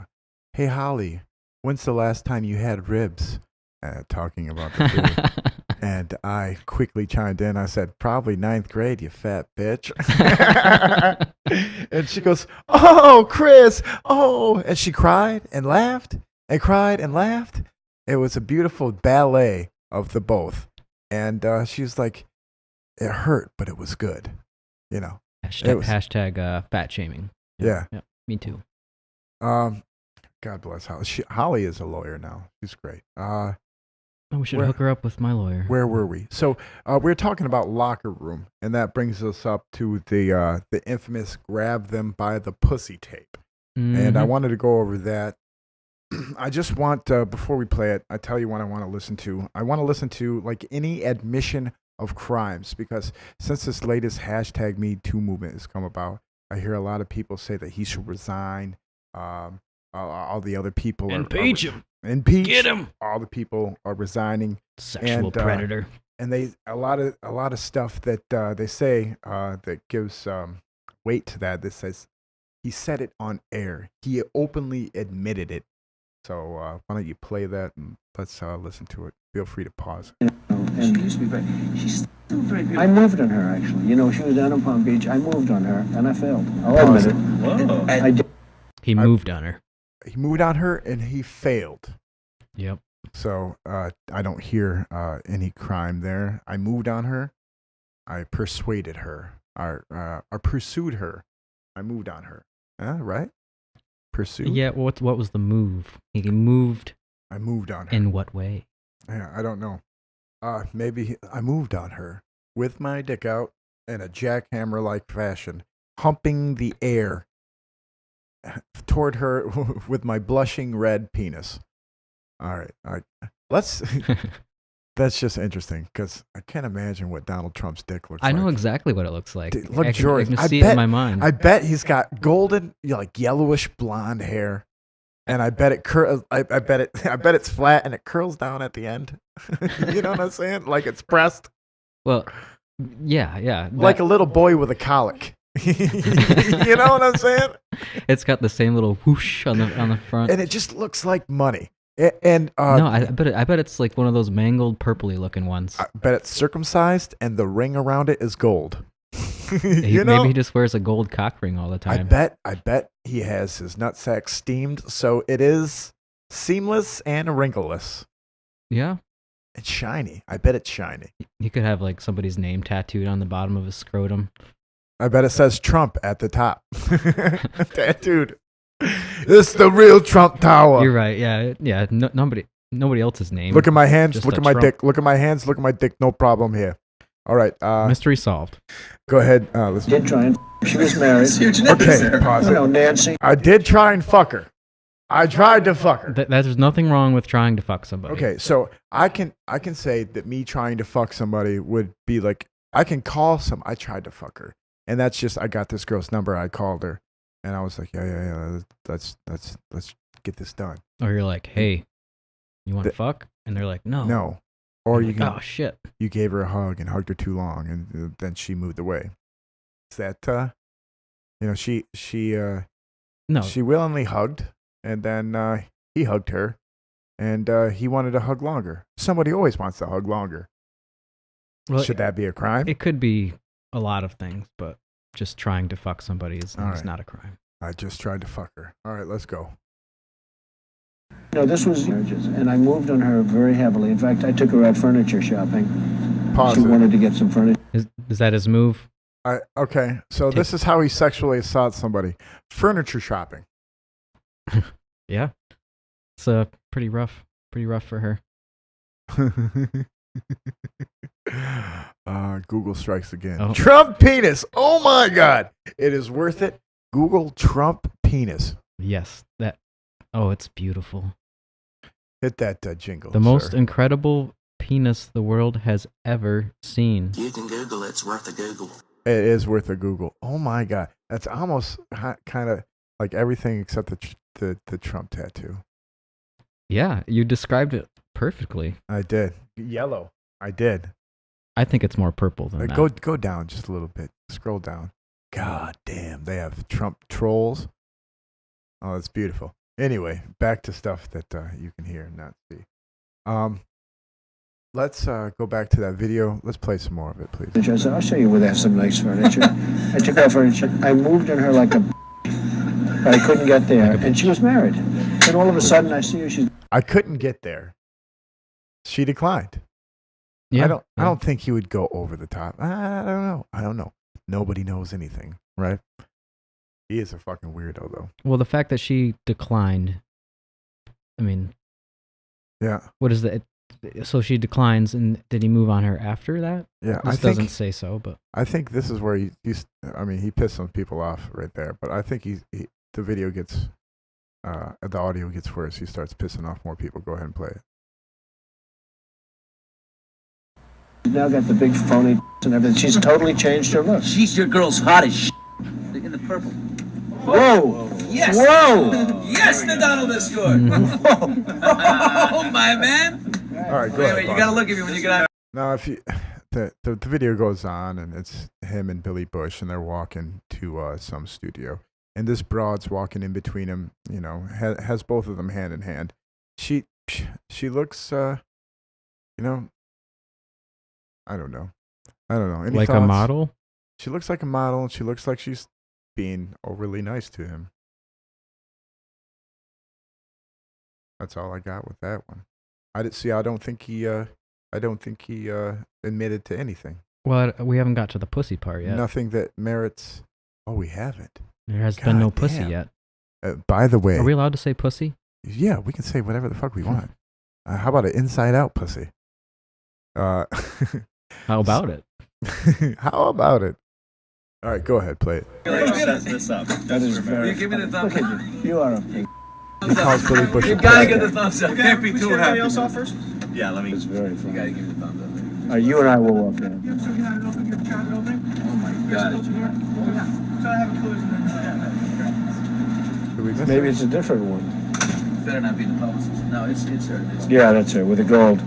"Hey Holly, when's the last time you had ribs?" Talking about the food. And I quickly chimed in. I said, "Probably 9th grade, you fat bitch." And she goes, "Oh, Chris, oh." And she cried and laughed and cried and laughed. It was a beautiful ballet of the both. And she was like, "It hurt, but it was good." You know? Hashtag fat shaming. Yeah. Me too. God bless Holly. Holly is a lawyer now. She's great. We should hook her up with my lawyer. Where were we? So we were talking about locker room, and that brings us up to the infamous grab them by the pussy tape. And I wanted to go over that. I just want, before we play it, I tell you what I want to listen to. I want to listen to like any admission of crimes, because since this latest hashtag Me Too movement has come about, I hear a lot of people say that he should resign. All the other people impeach him. Impeach. Get him. All the people are resigning. Sexual predator. And they a lot of stuff that they say that gives weight to that. That says he said it on air. He openly admitted it. So why don't you play that and let's listen to it. Feel free to pause. She used to be very, she's still very good. I moved on her, actually. You know, she was down in Palm Beach. I moved on her, and I failed. I'll admit it. Whoa. I did. He moved on her. He moved on her and he failed. Yep. So I don't hear any crime there. I moved on her. I persuaded her. Or pursued her. I moved on her. Right? Pursued? Yeah, what was the move? He moved. I moved on her. In what way? Yeah, I don't know. Maybe I moved on her with my dick out in a jackhammer-like fashion, humping the air toward her with my blushing red penis. All right. Let's That's just interesting because I can't imagine what Donald Trump's dick looks I like. know exactly what it looks like. Dude, I luxurious. can see it in my mind. I bet he's got golden, like yellowish blonde hair, and I bet I bet it's flat and it curls down at the end. You know what I'm saying? Like it's pressed. Well, yeah. Like a little boy with a colic. You know what I'm saying? It's got the same little whoosh on the front. And it just looks like money. And no, I bet it's like one of those mangled, purpley looking ones. I bet it's circumcised and the ring around it is gold. Maybe he just wears a gold cock ring all the time. I bet he has his nutsack steamed, so it is seamless and wrinkleless. Yeah. It's shiny. I bet it's shiny. He could have like somebody's name tattooed on the bottom of his scrotum. I bet it says Trump at the top. Tattooed. It's the real Trump Tower. You're right. Yeah. Nobody else's name. Look at my hands. Just Look a at my Trump. dick. Look at my hands. Look at my dick. No problem here. All right. Mystery solved. Go ahead. Let's. Did try and she was married. Okay. Pause You know, it. Nancy. I did try and fuck her. I tried to fuck her. There's nothing wrong with trying to fuck somebody. Okay, so I can say that me trying to fuck somebody would be like I can call I tried to fuck her, and that's just I got this girl's number. I called her, and I was like, yeah. Let's get this done. Or you're like, hey, you want to fuck? And they're like, no. No, or You're you like, can oh shit. you gave her a hug and hugged her too long, and then she moved away. Is that No. she willingly hugged, and then he hugged her, and he wanted to hug longer. Somebody always wants to hug longer. Well, Should that be a crime? It could be a lot of things, but just trying to fuck somebody is All right. not a crime. I just tried to fuck her. All right, let's go. You know, this was marriages, and I moved on her very heavily. In fact, I took her out furniture shopping. Pause She it. wanted to get some furniture. Is that his move? Okay, so this is how he sexually assaults somebody. Furniture shopping. Yeah. It's pretty rough for her. Google strikes again. Oh. Trump penis. Oh my God. It is worth it. Google Trump penis. Yes. It's beautiful. Hit that jingle. The most sir. incredible penis the world has ever seen. You can Google it. It's worth a Google. It is worth a Google. Oh my God. That's almost kind of like everything except the Trump tattoo. Yeah, you described it perfectly. I did. Yellow. I did. I think it's more purple than that. Go down just a little bit. Scroll down. God damn, they have Trump trolls. Oh, that's beautiful. Anyway, back to stuff that you can hear and not see. Let's go back to that video. Let's play some more of it, please. I said, I'll show you where they have some nice furniture. I took out furniture. I moved on her like a but I couldn't get there. And she was married. And all of a sudden, I see her. She's I couldn't get there. She declined. Yeah, I don't think he would go over the top. I don't know. Nobody knows anything, right? He is a fucking weirdo, though. Well, the fact that she declined, I mean, Yeah. what is that? So she declines, and did he move on her after that? Yeah, This doesn't say so, but I think this is where he pissed some people off right there. But I think the video gets, the audio gets worse. He starts pissing off more people. Go ahead and play it. now got the big phony and everything. She's totally changed her look. She's your girl's hot as shit. In the purple. Whoa! Yes! Whoa! Yes, the Donald has scored! Oh, my man! All right, go Wait, ahead. you boss. gotta look at me when you get out. Now, if you the video goes on, and it's him and Billy Bush, and they're walking to some studio, and this broad's walking in between them. You know, has both of them hand in hand. She looks, you know, I don't know. Any like a thoughts? model. She looks like a model, and she looks like she's being overly nice to him. That's all I got with that one. I don't think he admitted to anything. Well, we haven't got to the pussy part yet. Nothing that merits. Oh, we haven't. There has been no God pussy damn. yet. By the way, Are we allowed to say pussy? yeah, we can say whatever the fuck we want. How about an inside out pussy? How about it? How about it? All right, go ahead, play it. That is very. You give me the thumbs Look up. at you. You are a pig. He calls Billy Bush. You a gotta pussy. get the thumbs up. Can't be too happy. off first? Yeah, let me. It's very You funny. gotta give me the thumbs up. You and I will walk in. Oh my god. Did we miss Maybe it? it's a different one. Better not be the publicist. No, it's her. It's Yeah, that's her, with the gold.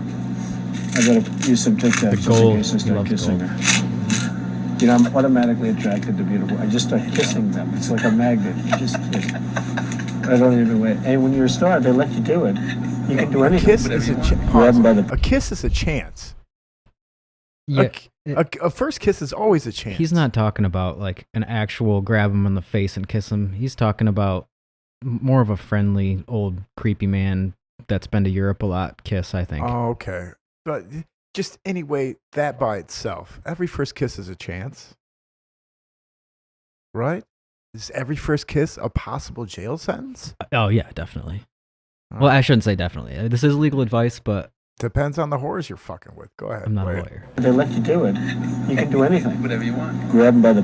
I gotta use some Tic Tacs The just in gold. case I He start loves kissing gold. her. You know, I'm automatically attracted to beautiful. I just start kissing them. It's like a magnet. You just kiss. I don't even wait. And when you're a star, they let you do it. You can do A anything. kiss is a Grab 'em by the. a kiss is a chance. Yeah, A first kiss is always a chance. he's not talking about like an actual grab him on the face and kiss him. He's talking about more of a friendly old creepy man that's been to Europe a lot kiss, I think. Oh, okay. But just anyway, that by itself, every first kiss is a chance. Right? Is every first kiss a possible jail sentence? Oh yeah, definitely. Well, I shouldn't say definitely. This is legal advice, but Depends on the whores you're fucking with. Go ahead. I'm not a play it. lawyer. They let you do it. You can do anything. whatever you want. Grab them by the.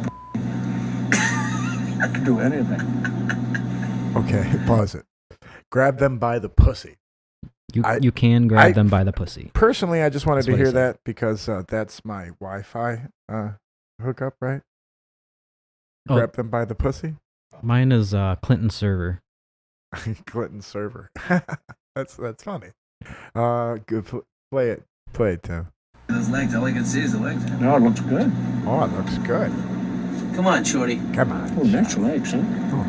I can do anything. Okay, pause it. Grab them by the pussy. You can grab them by the pussy. Personally, I just wanted That's to what he hear said. that because that's my Wi-Fi hookup, right? Oh. Grab them by the pussy. Mine is Clinton server. Clinton server. That's funny. Good. Play it, Tim. Those legs, all I can see is the legs. No, it looks good. Oh, it looks good. Come on, shorty. Come on. Oh, nice legs, huh?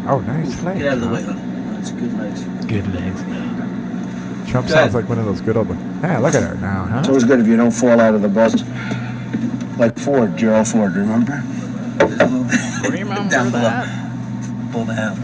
Oh, nice. Get out of the way, honey. That's good legs. Good legs. Trump Good. sounds like one of those good old. Hey, look at her now, It's huh? always good if you don't fall out of the bus. Like Ford, Gerald Ford, remember? Remember Down below. Pull the hell.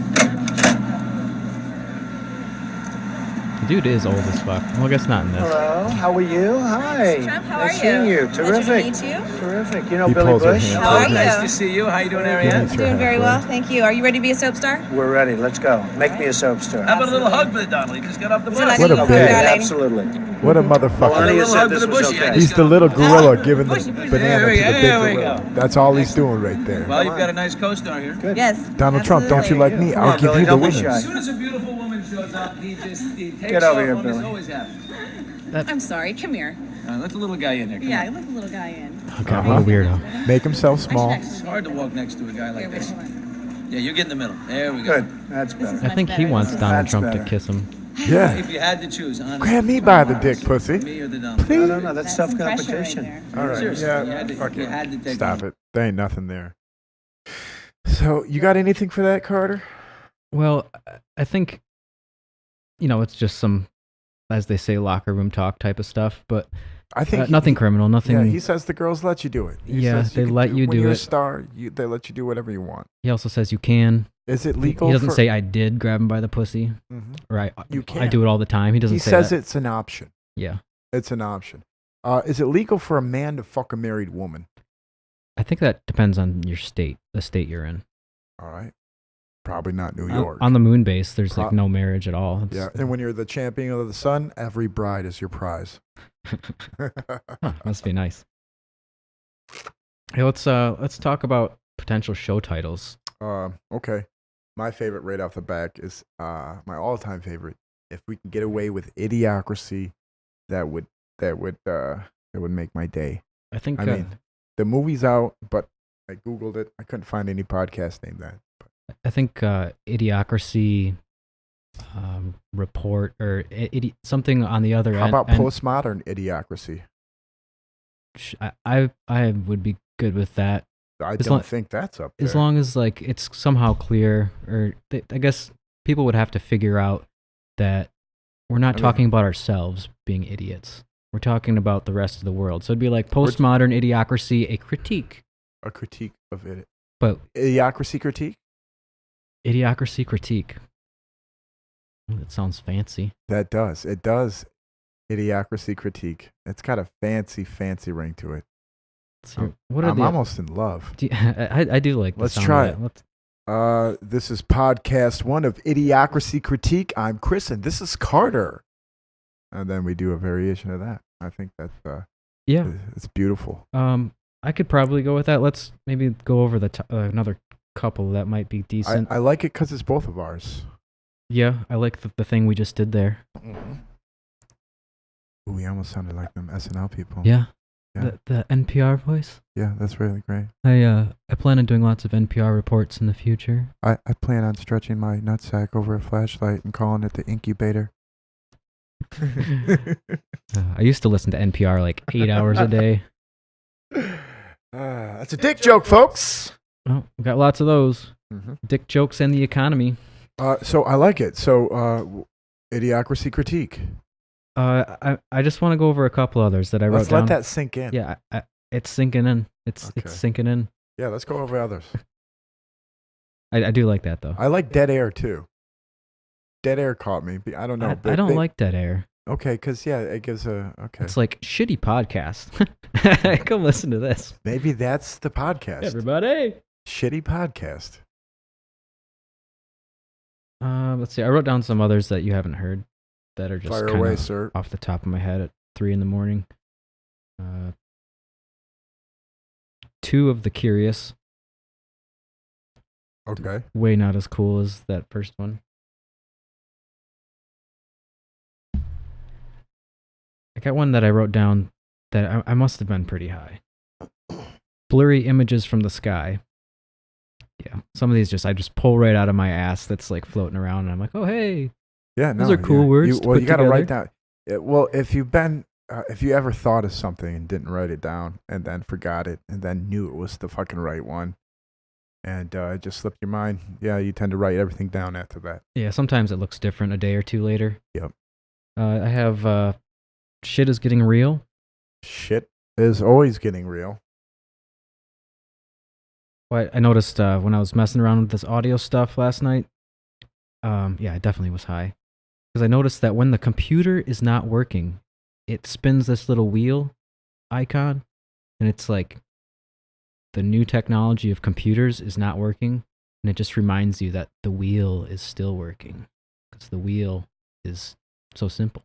The dude is old as fuck. Well, I guess not in this. Hello, how are you? Hi. Trump, how nice are seeing you? you. Pleasure to Terrific. meet you. Terrific. You know He Billy pulls her Bush? hand. How are you? Nice to see you. How you doing, He Ariane? meets her Doing very halfway. well, thank you. Are you ready to be a soap star? We're ready. Let's go. Make me a soap star. How about a little hug for the Donald? He just got off the Would you bus. like What a hug, pig. darling? Absolutely. What a Well, motherfucker. Ania little said hug this for the was bushy. okay. He's the little gorilla giving the Pushy, pushy. banana There to the big we gorilla. go. That's all he's doing right there. Well, you've got a nice co-star here. Good. Yes. Donald Trump, don't you absolutely. like me? Come I'll on, give Billy, you the don't be winners. shy. As soon as a beautiful woman shows up, he takes Get off over here, on him. He's Billy. always happy. I'm sorry, come here. Let the little guy in there. Come Yeah, on. let the little guy in. Okay, what a weirdo. Make himself small. It's hard to walk next to a guy like this. Yeah, you get in the middle. There we go. Good. That's better. I think he wants Donald That's Trump to better. kiss him. Yeah. If you had to choose, honestly. Grab me by the dick, pussy. Me or the Donald? Please. No, that's tough some pressure right competition. there. All right. Seriously, Yeah. you had to- Fuck you it. had to take Stop one. it. There ain't nothing there. So you got anything for that, Carter? Well, I think, it's just some, as they say, locker room talk type of stuff, but I think nothing criminal, nothing. Yeah, he says the girls let you do it. He Yeah, says they can let you when do you're a it. star. They let you do whatever you want. He also says you can. Is it He legal? doesn't for, say I did grab him by the pussy, Mhm. or I You I can. do it all the time. He doesn't He say says that. it's an option. Yeah, It's an option. Is it legal for a man to fuck a married woman? I think that depends on your state, the state you're in. All right. Probably not New York. On the moon base, there's Pro- like no marriage at all. Yeah, and when you're the champion of the sun, every bride is your prize. Huh, must be nice. Hey, let's talk about potential show titles. Okay. My favorite right off the back is my all-time favorite. If we can get away with Idiocracy, that would make my day. I think. I mean, the movie's out, but I googled it. I couldn't find any podcast named that. I think Idiocracy report or something on the other How end. about and postmodern Idiocracy? I would be good with that. I As don't long- think that's up there. As long as like it's somehow clear, or I guess people would have to figure out that we're not I mean- talking about ourselves being idiots. We're talking about the rest of the world. So it'd be like postmodern idiocracy, a critique, a critique of it. but Idiocracy critique? idiocracy critique. Ooh, that sounds fancy. That does. It does. Idiocracy critique. It's got a fancy ring to it. So what are I'm the? almost in love. I do like. The Let's sound try of it. that. This is podcast 1 of Idiocracy Critique. I'm Chris, and this is Carter. And then we do a variation of that. I think that's Yeah. it's beautiful. I could probably go with that. Let's maybe go over another couple that might be decent. I like it because it's both of ours. Yeah, I like the thing we just did there. Ooh, he almost sounded like them SNL people. Yeah. Yeah. The NPR voice. Yeah, that's really great. I plan on doing lots of NPR reports in the future. I plan on stretching my nutsack over a flashlight and calling it the incubator. I used to listen to NPR like 8 hours a day. That's a dick joke, folks. Oh, we got lots of those. Mm-hmm. Dick jokes and the economy. So I like it. So, Idiocracy critique. I just want to go over a couple others that I wrote Let's down. let that sink in. Yeah, it's sinking in. It's Okay. sinking in. Yeah, let's go over others. I do like that though. I like Dead Air too. Dead Air caught me. I don't know. I don't like Dead Air. Okay, because yeah, it gives a okay. It's like shitty podcast. Come listen to this, Maybe that's the podcast. everybody. Shitty podcast. Let's see. I wrote down some others that you haven't heard that are just Fire kind away, of sir. off the top of my head at 3 a.m. 2 of the Curious. Okay. Way not as cool as that first one. I got one that I wrote down that I must have been pretty high. Blurry images from the sky. Yeah, some of these I just pull right out of my ass that's like floating around, and I'm like, oh, hey. Yeah, no. Those are cool words to Well, put you got to write together. down. Well, if you ever thought of something and didn't write it down and then forgot it and then knew it was the fucking right one and it just slipped your mind, yeah, you tend to write everything down after that. Yeah, sometimes it looks different a day or two later. Yep. I have shit is getting real. Shit is always getting real. Well, I noticed when I was messing around with this audio stuff last night, yeah, it definitely was high. Because I noticed that when the computer is not working, it spins this little wheel icon, and it's like the new technology of computers is not working, and it just reminds you that the wheel is still working, because the wheel is so simple.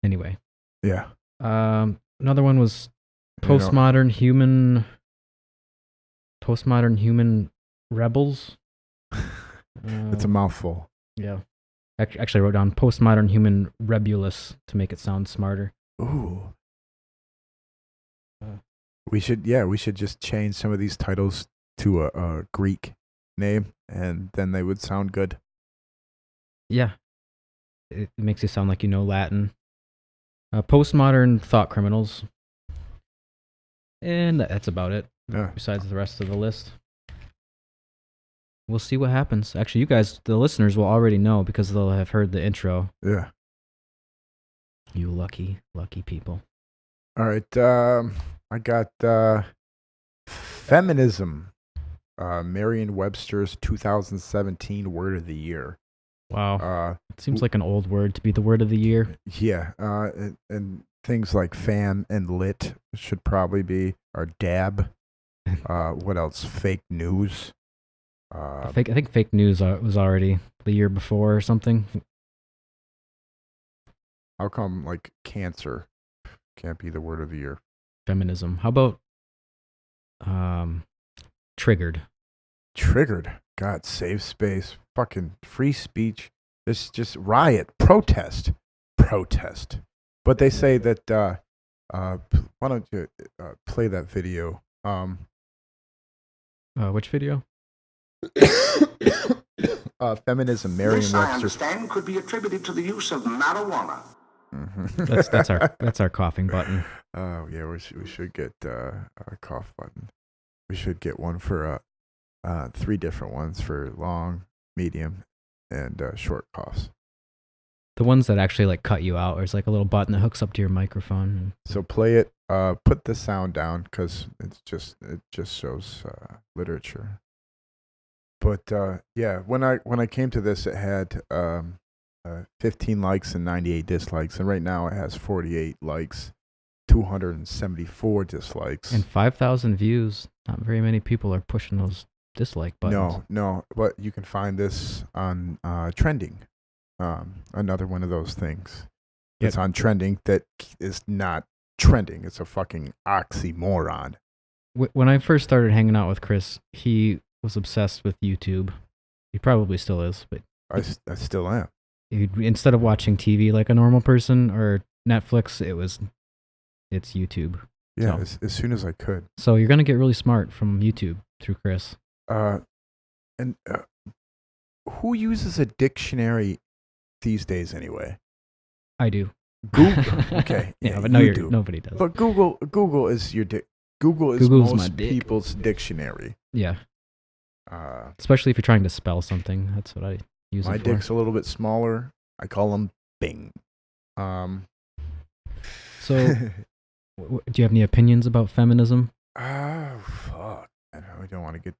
Anyway. Yeah. Another one was postmodern human rebels. It's a mouthful. Yeah. Actually, I wrote down postmodern human rebulous to make it sound smarter. Ooh. We should just change some of these titles to a Greek name, and then they would sound good. Yeah. It makes you sound like you know Latin. Postmodern thought criminals. And that's about it. Yeah. Besides the rest of the list. We'll see what happens. Actually, you guys, the listeners, will already know because they'll have heard the intro. Yeah. You lucky people. All right. I got feminism. Merriam-Webster's 2017 Word of the Year. Wow. It seems like an old word to be the word of the year. Yeah. And things like fan and lit should probably be, or dab. What else? Fake news. I think fake news was already the year before or something. How come like cancer can't be the word of the year? Feminism. How about triggered? Triggered. God, save space. Fucking free speech. It's just riot. Protest. But they say that, why don't you play that video? Which video? Feminism, This, I Merriam-Webster. understand, could be attributed to the use of marijuana. Mm-hmm. That's our coughing button. Oh yeah, we should get a cough button. We should get one for 3 different ones for long, medium, and short coughs. The ones that actually like cut you out, or it's like a little button that hooks up to your microphone. So play it. Put the sound down because it just shows literature. But yeah, when I came to this, it had 15 likes and 98 dislikes, and right now it has 48 likes, 274 dislikes, And 5,000 views. Not very many people are pushing those dislike buttons. No, but you can find this on trending. Another one of those things. It's on trending that is not trending. It's a fucking oxymoron. When I first started hanging out with Chris, he was obsessed with YouTube. He probably still is, but I still am. instead of watching TV like a normal person or Netflix, it's YouTube. Yeah, So. as soon as I could. So you're gonna get really smart from YouTube through Chris. And who uses a dictionary these days anyway? I do. Google. Okay. Yeah, but you do. nobody does. But Google is your Google is Google's my most dick. people's dictionary. Yeah. Especially if you're trying to spell something. That's what I use My it for. dick's a little bit smaller. I call them Bing. So, do you have any opinions about feminism? Oh, fuck. I don't want to get...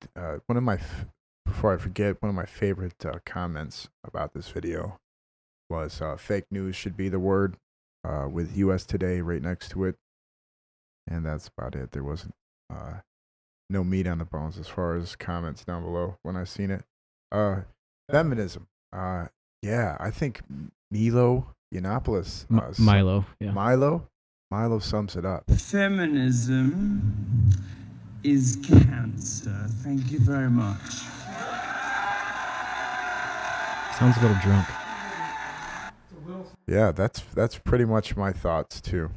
before I forget, one of my favorite comments about this video was fake news should be the word with US Today right next to it. And that's about it. There wasn't no meat on the bones as far as comments down below when I seen it. Feminism. Yeah, I think Milo Yiannopoulos. Milo. Yeah. Milo sums it up. Feminism is cancer. Thank you very much. Sounds a little drunk. Yeah, that's pretty much my thoughts too.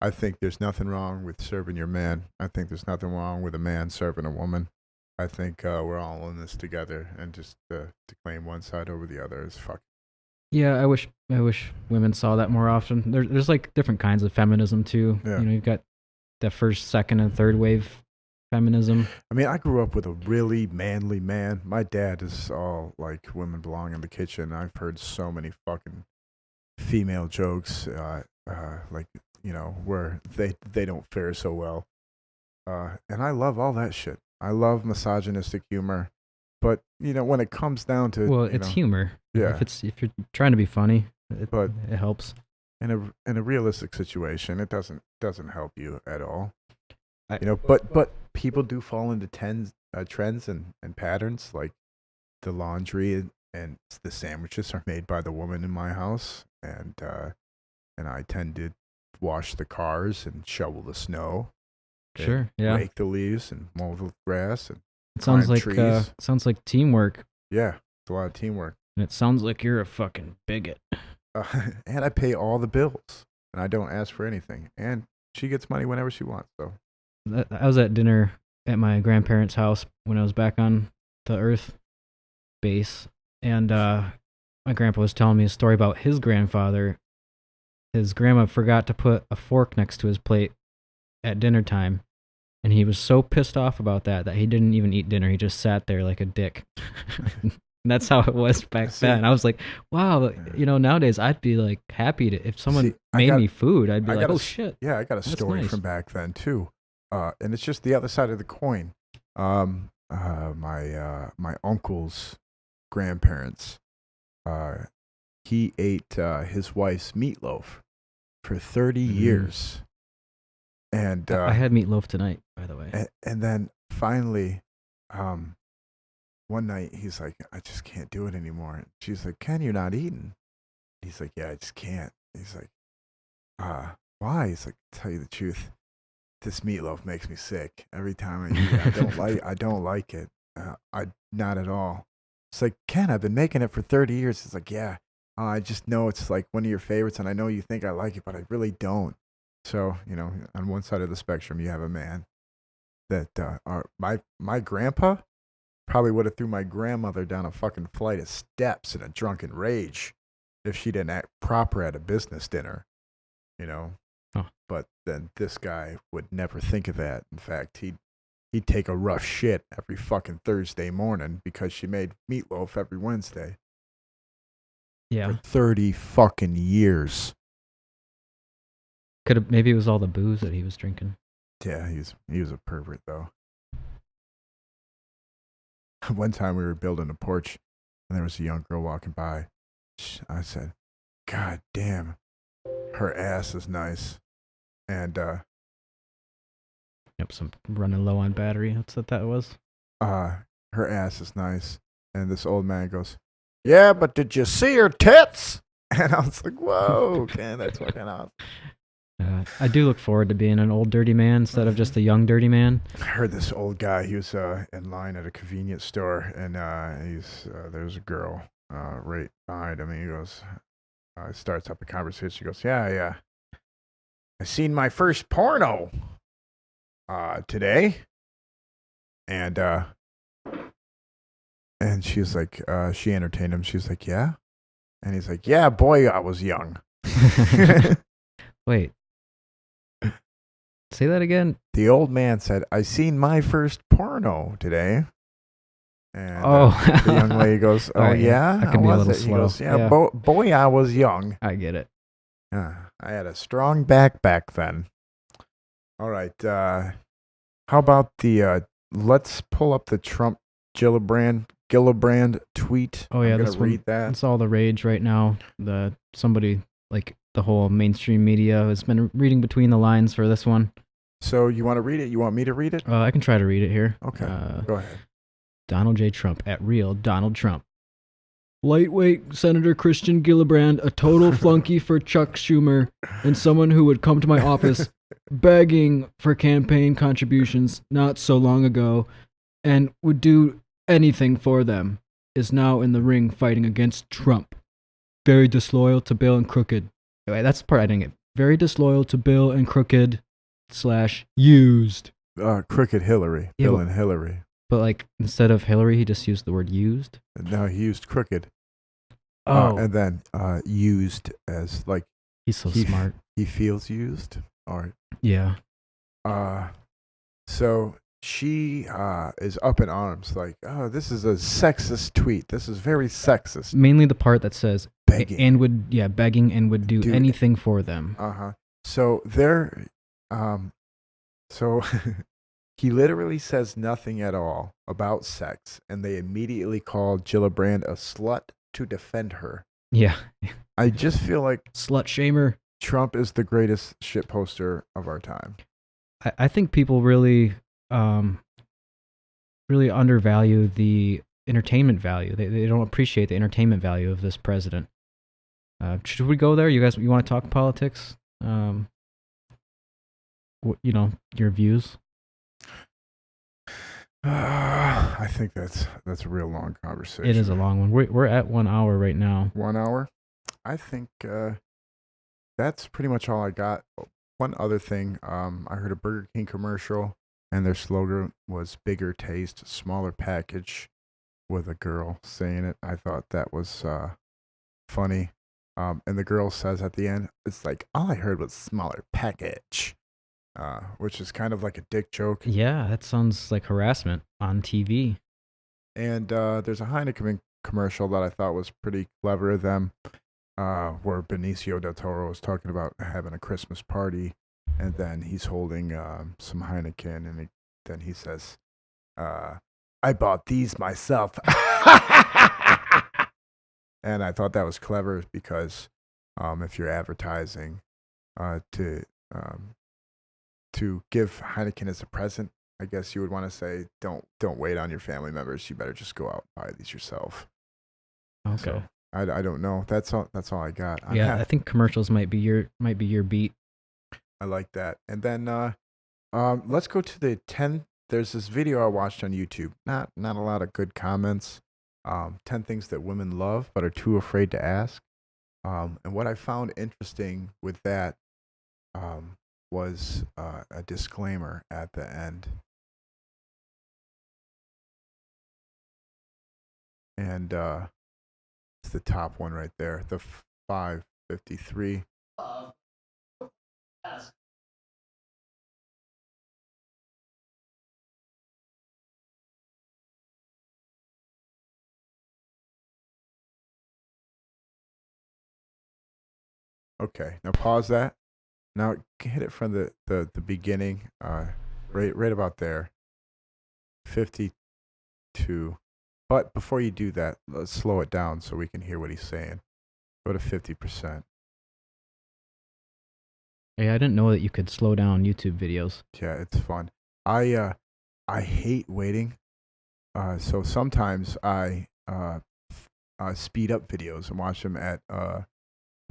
I think there's nothing wrong with serving your man. I think there's nothing wrong with a man serving a woman. I think we're all in this together, and just to claim one side over the other is fuck. Yeah, I wish women saw that more often. There's like different kinds of feminism too. Yeah. You know, you've got the first, second, and third wave feminism. I mean, I grew up with a really manly man. My dad is all like women belong in the kitchen. I've heard so many fucking female jokes, like, you know, where they don't fare so well. And I love all that shit. I love misogynistic humor. But, you know, when it comes down to... Well, it's humor. Yeah. If you're trying to be funny, it helps. In a realistic situation, it doesn't help you at all. You know, but people do fall into trends and patterns, like the laundry and the sandwiches are made by the woman in my house, and I tend to wash the cars and shovel the snow. Sure, yeah. Rake the leaves and mow the grass and It sounds climb trees. like teamwork. Yeah, it's a lot of teamwork. And it sounds like you're a fucking bigot. And I pay all the bills, and I don't ask for anything. And she gets money whenever she wants. So I was at dinner at my grandparents' house when I was back on the Earth base, and my grandpa was telling me a story about his grandfather. His grandma forgot to put a fork next to his plate at dinner time, and he was so pissed off about that he didn't even eat dinner. He just sat there like a dick. And that's how it was back then. I was like, wow, you know, nowadays I'd be like happy to, if someone made me food, I'd be like, oh shit. Yeah, I got a story from back then too. And it's just the other side of the coin. My uncle's grandparents, he ate his wife's meatloaf for 30 years. And I had meatloaf tonight, by the way. And then finally, one night he's like, I just can't do it anymore. And she's like, Ken, you're not eating. He's like, yeah, I just can't. He's like, why? He's like, tell you the truth, this meatloaf makes me sick. Every time I eat it, I don't like it. Not at all. It's like, Ken, I've been making it for 30 years. He's like, yeah, I just know it's like one of your favorites, and I know you think I like it, but I really don't. So, you know, on one side of the spectrum, you have a man that my grandpa probably would have threw my grandmother down a fucking flight of steps in a drunken rage if she didn't act proper at a business dinner, you know. Huh. But then this guy would never think of that. In fact, he'd take a rough shit every fucking Thursday morning because she made meatloaf every Wednesday. Yeah. For 30 fucking years. Maybe it was all the booze that he was drinking. Yeah, he was a pervert though. One time we were building a porch, and there was a young girl walking by. I said, God damn, her ass is nice. And yep, some running low on battery. That's what that was. Her ass is nice. And this old man goes, yeah, but did you see her tits? And I was like, whoa, man, that's fucking awesome. I do look forward to being an old dirty man instead of just a young dirty man. I heard this old guy, he was in line at a convenience store, and there's a girl right behind him, and he goes, starts up a conversation. He goes, yeah, I seen my first porno today. And she's like, she entertained him. She's like, yeah. And he's like, yeah, boy, I was young. Wait. Say that again. The old man said, I seen my first porno today. And the young lady goes, oh, Alright, yeah? I can be a little He slow. goes, yeah, Yeah. Boy, I was young. I get it. I had a strong back then. All right. How about let's pull up the Trump Gillibrand tweet. Oh, yeah, I'm this gonna one- read that. It's all the rage right now. Somebody, like the whole mainstream media has been reading between the lines for this one. So you want to read it? You want me to read it? I can try to read it here. Okay, go ahead. Donald J. Trump at real Donald Trump. Lightweight Senator Christian Gillibrand, a total flunky for Chuck Schumer, and someone who would come to my office begging for campaign contributions not so long ago and would do anything for them, is now in the ring fighting against Trump. Very disloyal to Bill and Crooked. Wait, that's the part I didn't get. Very disloyal to Bill and Crooked / used. Crooked Hillary. Yeah, Bill but- and Hillary. But like instead of Hillary, he just used the word used. No, he used crooked. Oh, And then used as like he's so he- smart. he feels used. All right. Yeah. So she is up in arms, like, oh, this is a sexist tweet. This is very sexist. Mainly the part that says Begging. and would begging and would do Do- anything for them. So there, so he literally says nothing at all about sex, and they immediately call Gillibrand a slut to defend her. Yeah. I just feel like Slut shamer. Trump is the greatest shit poster of our time. I think people really really undervalue the entertainment value. They don't appreciate the entertainment value of this president. Should we go there? You guys, you want to talk politics? Your views. I think that's a real long conversation. It is a long one. We're at 1 hour right now. 1 hour. I think that's pretty much all I got. One other thing, I heard a Burger King commercial, and their slogan was "Bigger taste, smaller package," with a girl saying it. I thought that was funny. And the girl says at the end, "It's like all I heard was smaller package," which is kind of like a dick joke. Yeah, that sounds like harassment on TV. And there's a Heineken commercial that I thought was pretty clever of them, where Benicio del Toro was talking about having a Christmas party, and then he's holding some Heineken, and then he says, I bought these myself. And I thought that was clever because if you're advertising to give Heineken as a present, I guess you would want to say, don't wait on your family members. You better just go out and buy these yourself. Okay. So, I don't know. That's all I got. I think commercials might be your beat. I like that. And then let's go to the 10. There's this video I watched on YouTube. Not a lot of good comments. 10 things that women love but are too afraid to ask. And what I found interesting with that was a disclaimer at the end. And it's the top one right there, the 553. Okay, now pause that. Now hit it from the beginning, right about there. 52. But before you do that, let's slow it down so we can hear what he's saying. Go to 50%. Hey, I didn't know that you could slow down YouTube videos. Yeah, it's fun. I hate waiting. So sometimes I speed up videos and watch them at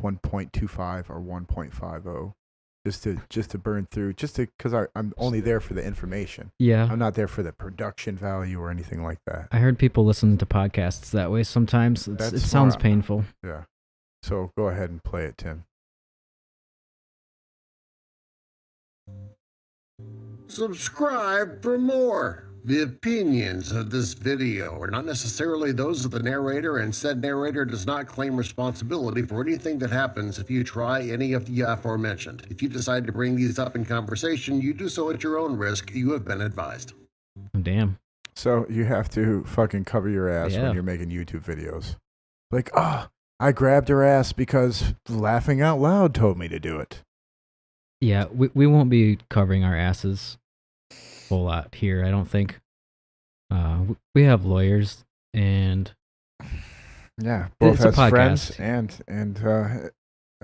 1.25 or 1.50 just to burn through, because I'm only there for the information. Yeah. I'm not there for the production value or anything like that. I heard people listen to podcasts that way sometimes. It That's sounds smart. painful. Yeah. So go ahead and play it, Tim. Subscribe for more. The opinions of this video are not necessarily those of the narrator, and said narrator does not claim responsibility for anything that happens if you try any of the aforementioned. If you decide to bring these up in conversation, you do so at your own risk. You have been advised. Damn. So you have to fucking cover your ass when you're making YouTube videos. Like, I grabbed her ass because Laughing Out Loud told me to do it. Yeah, we won't be covering our asses a whole lot here, I don't think. We have lawyers, and yeah, both it's a as podcast. friends and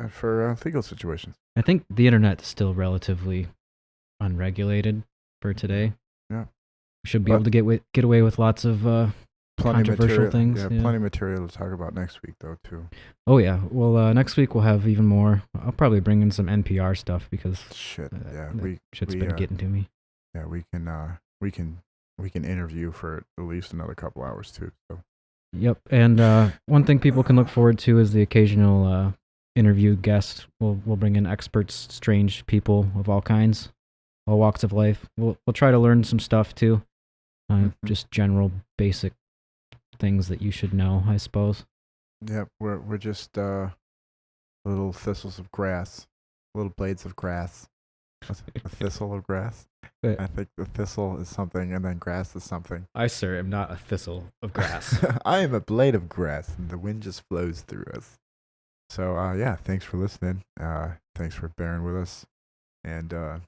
for legal situations. I think the internet is still relatively unregulated for today. Yeah, we should be able to get away with lots of controversial things. Yeah, plenty of material to talk about next week, though, too. Oh yeah, well, next week we'll have even more. I'll probably bring in some NPR stuff because shit's been getting to me. Yeah, we can interview for at least another couple hours too. So. Yep, and one thing people can look forward to is the occasional interview guest. We'll bring in experts, strange people of all kinds, all walks of life. We'll try to learn some stuff too, just general basic things that you should know, I suppose. Yep, we're just little thistles of grass, little blades of grass. A thistle of grass. I think the thistle is something, and then grass is something. I, sir, am not a thistle of grass. I am a blade of grass, and the wind just flows through us. So, yeah, thanks for listening. Thanks for bearing with us. And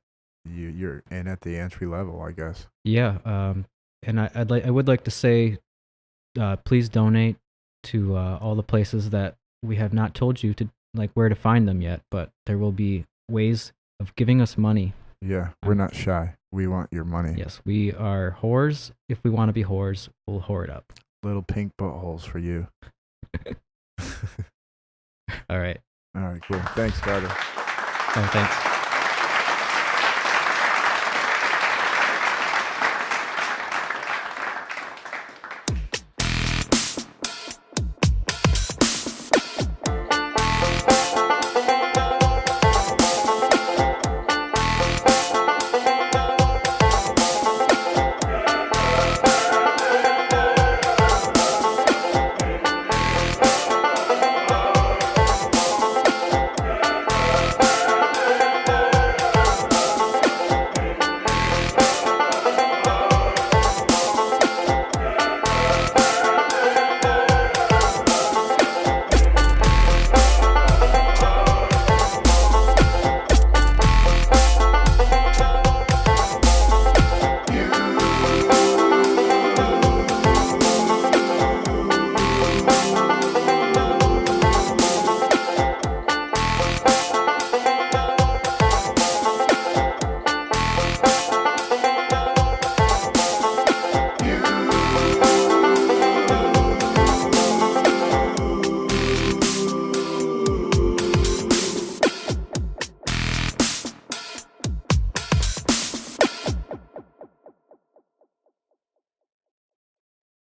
you're in at the entry level, I guess. Yeah, and I would like to say, please donate to all the places that we have not told you to, like, where to find them yet, but there will be ways of giving us money. Yeah, we're not shy. We want your money. Yes, we are whores. If we want to be whores, we'll whore it up. Little pink buttholes for you. All right. All right, cool. Thanks, Carter. Oh, thanks.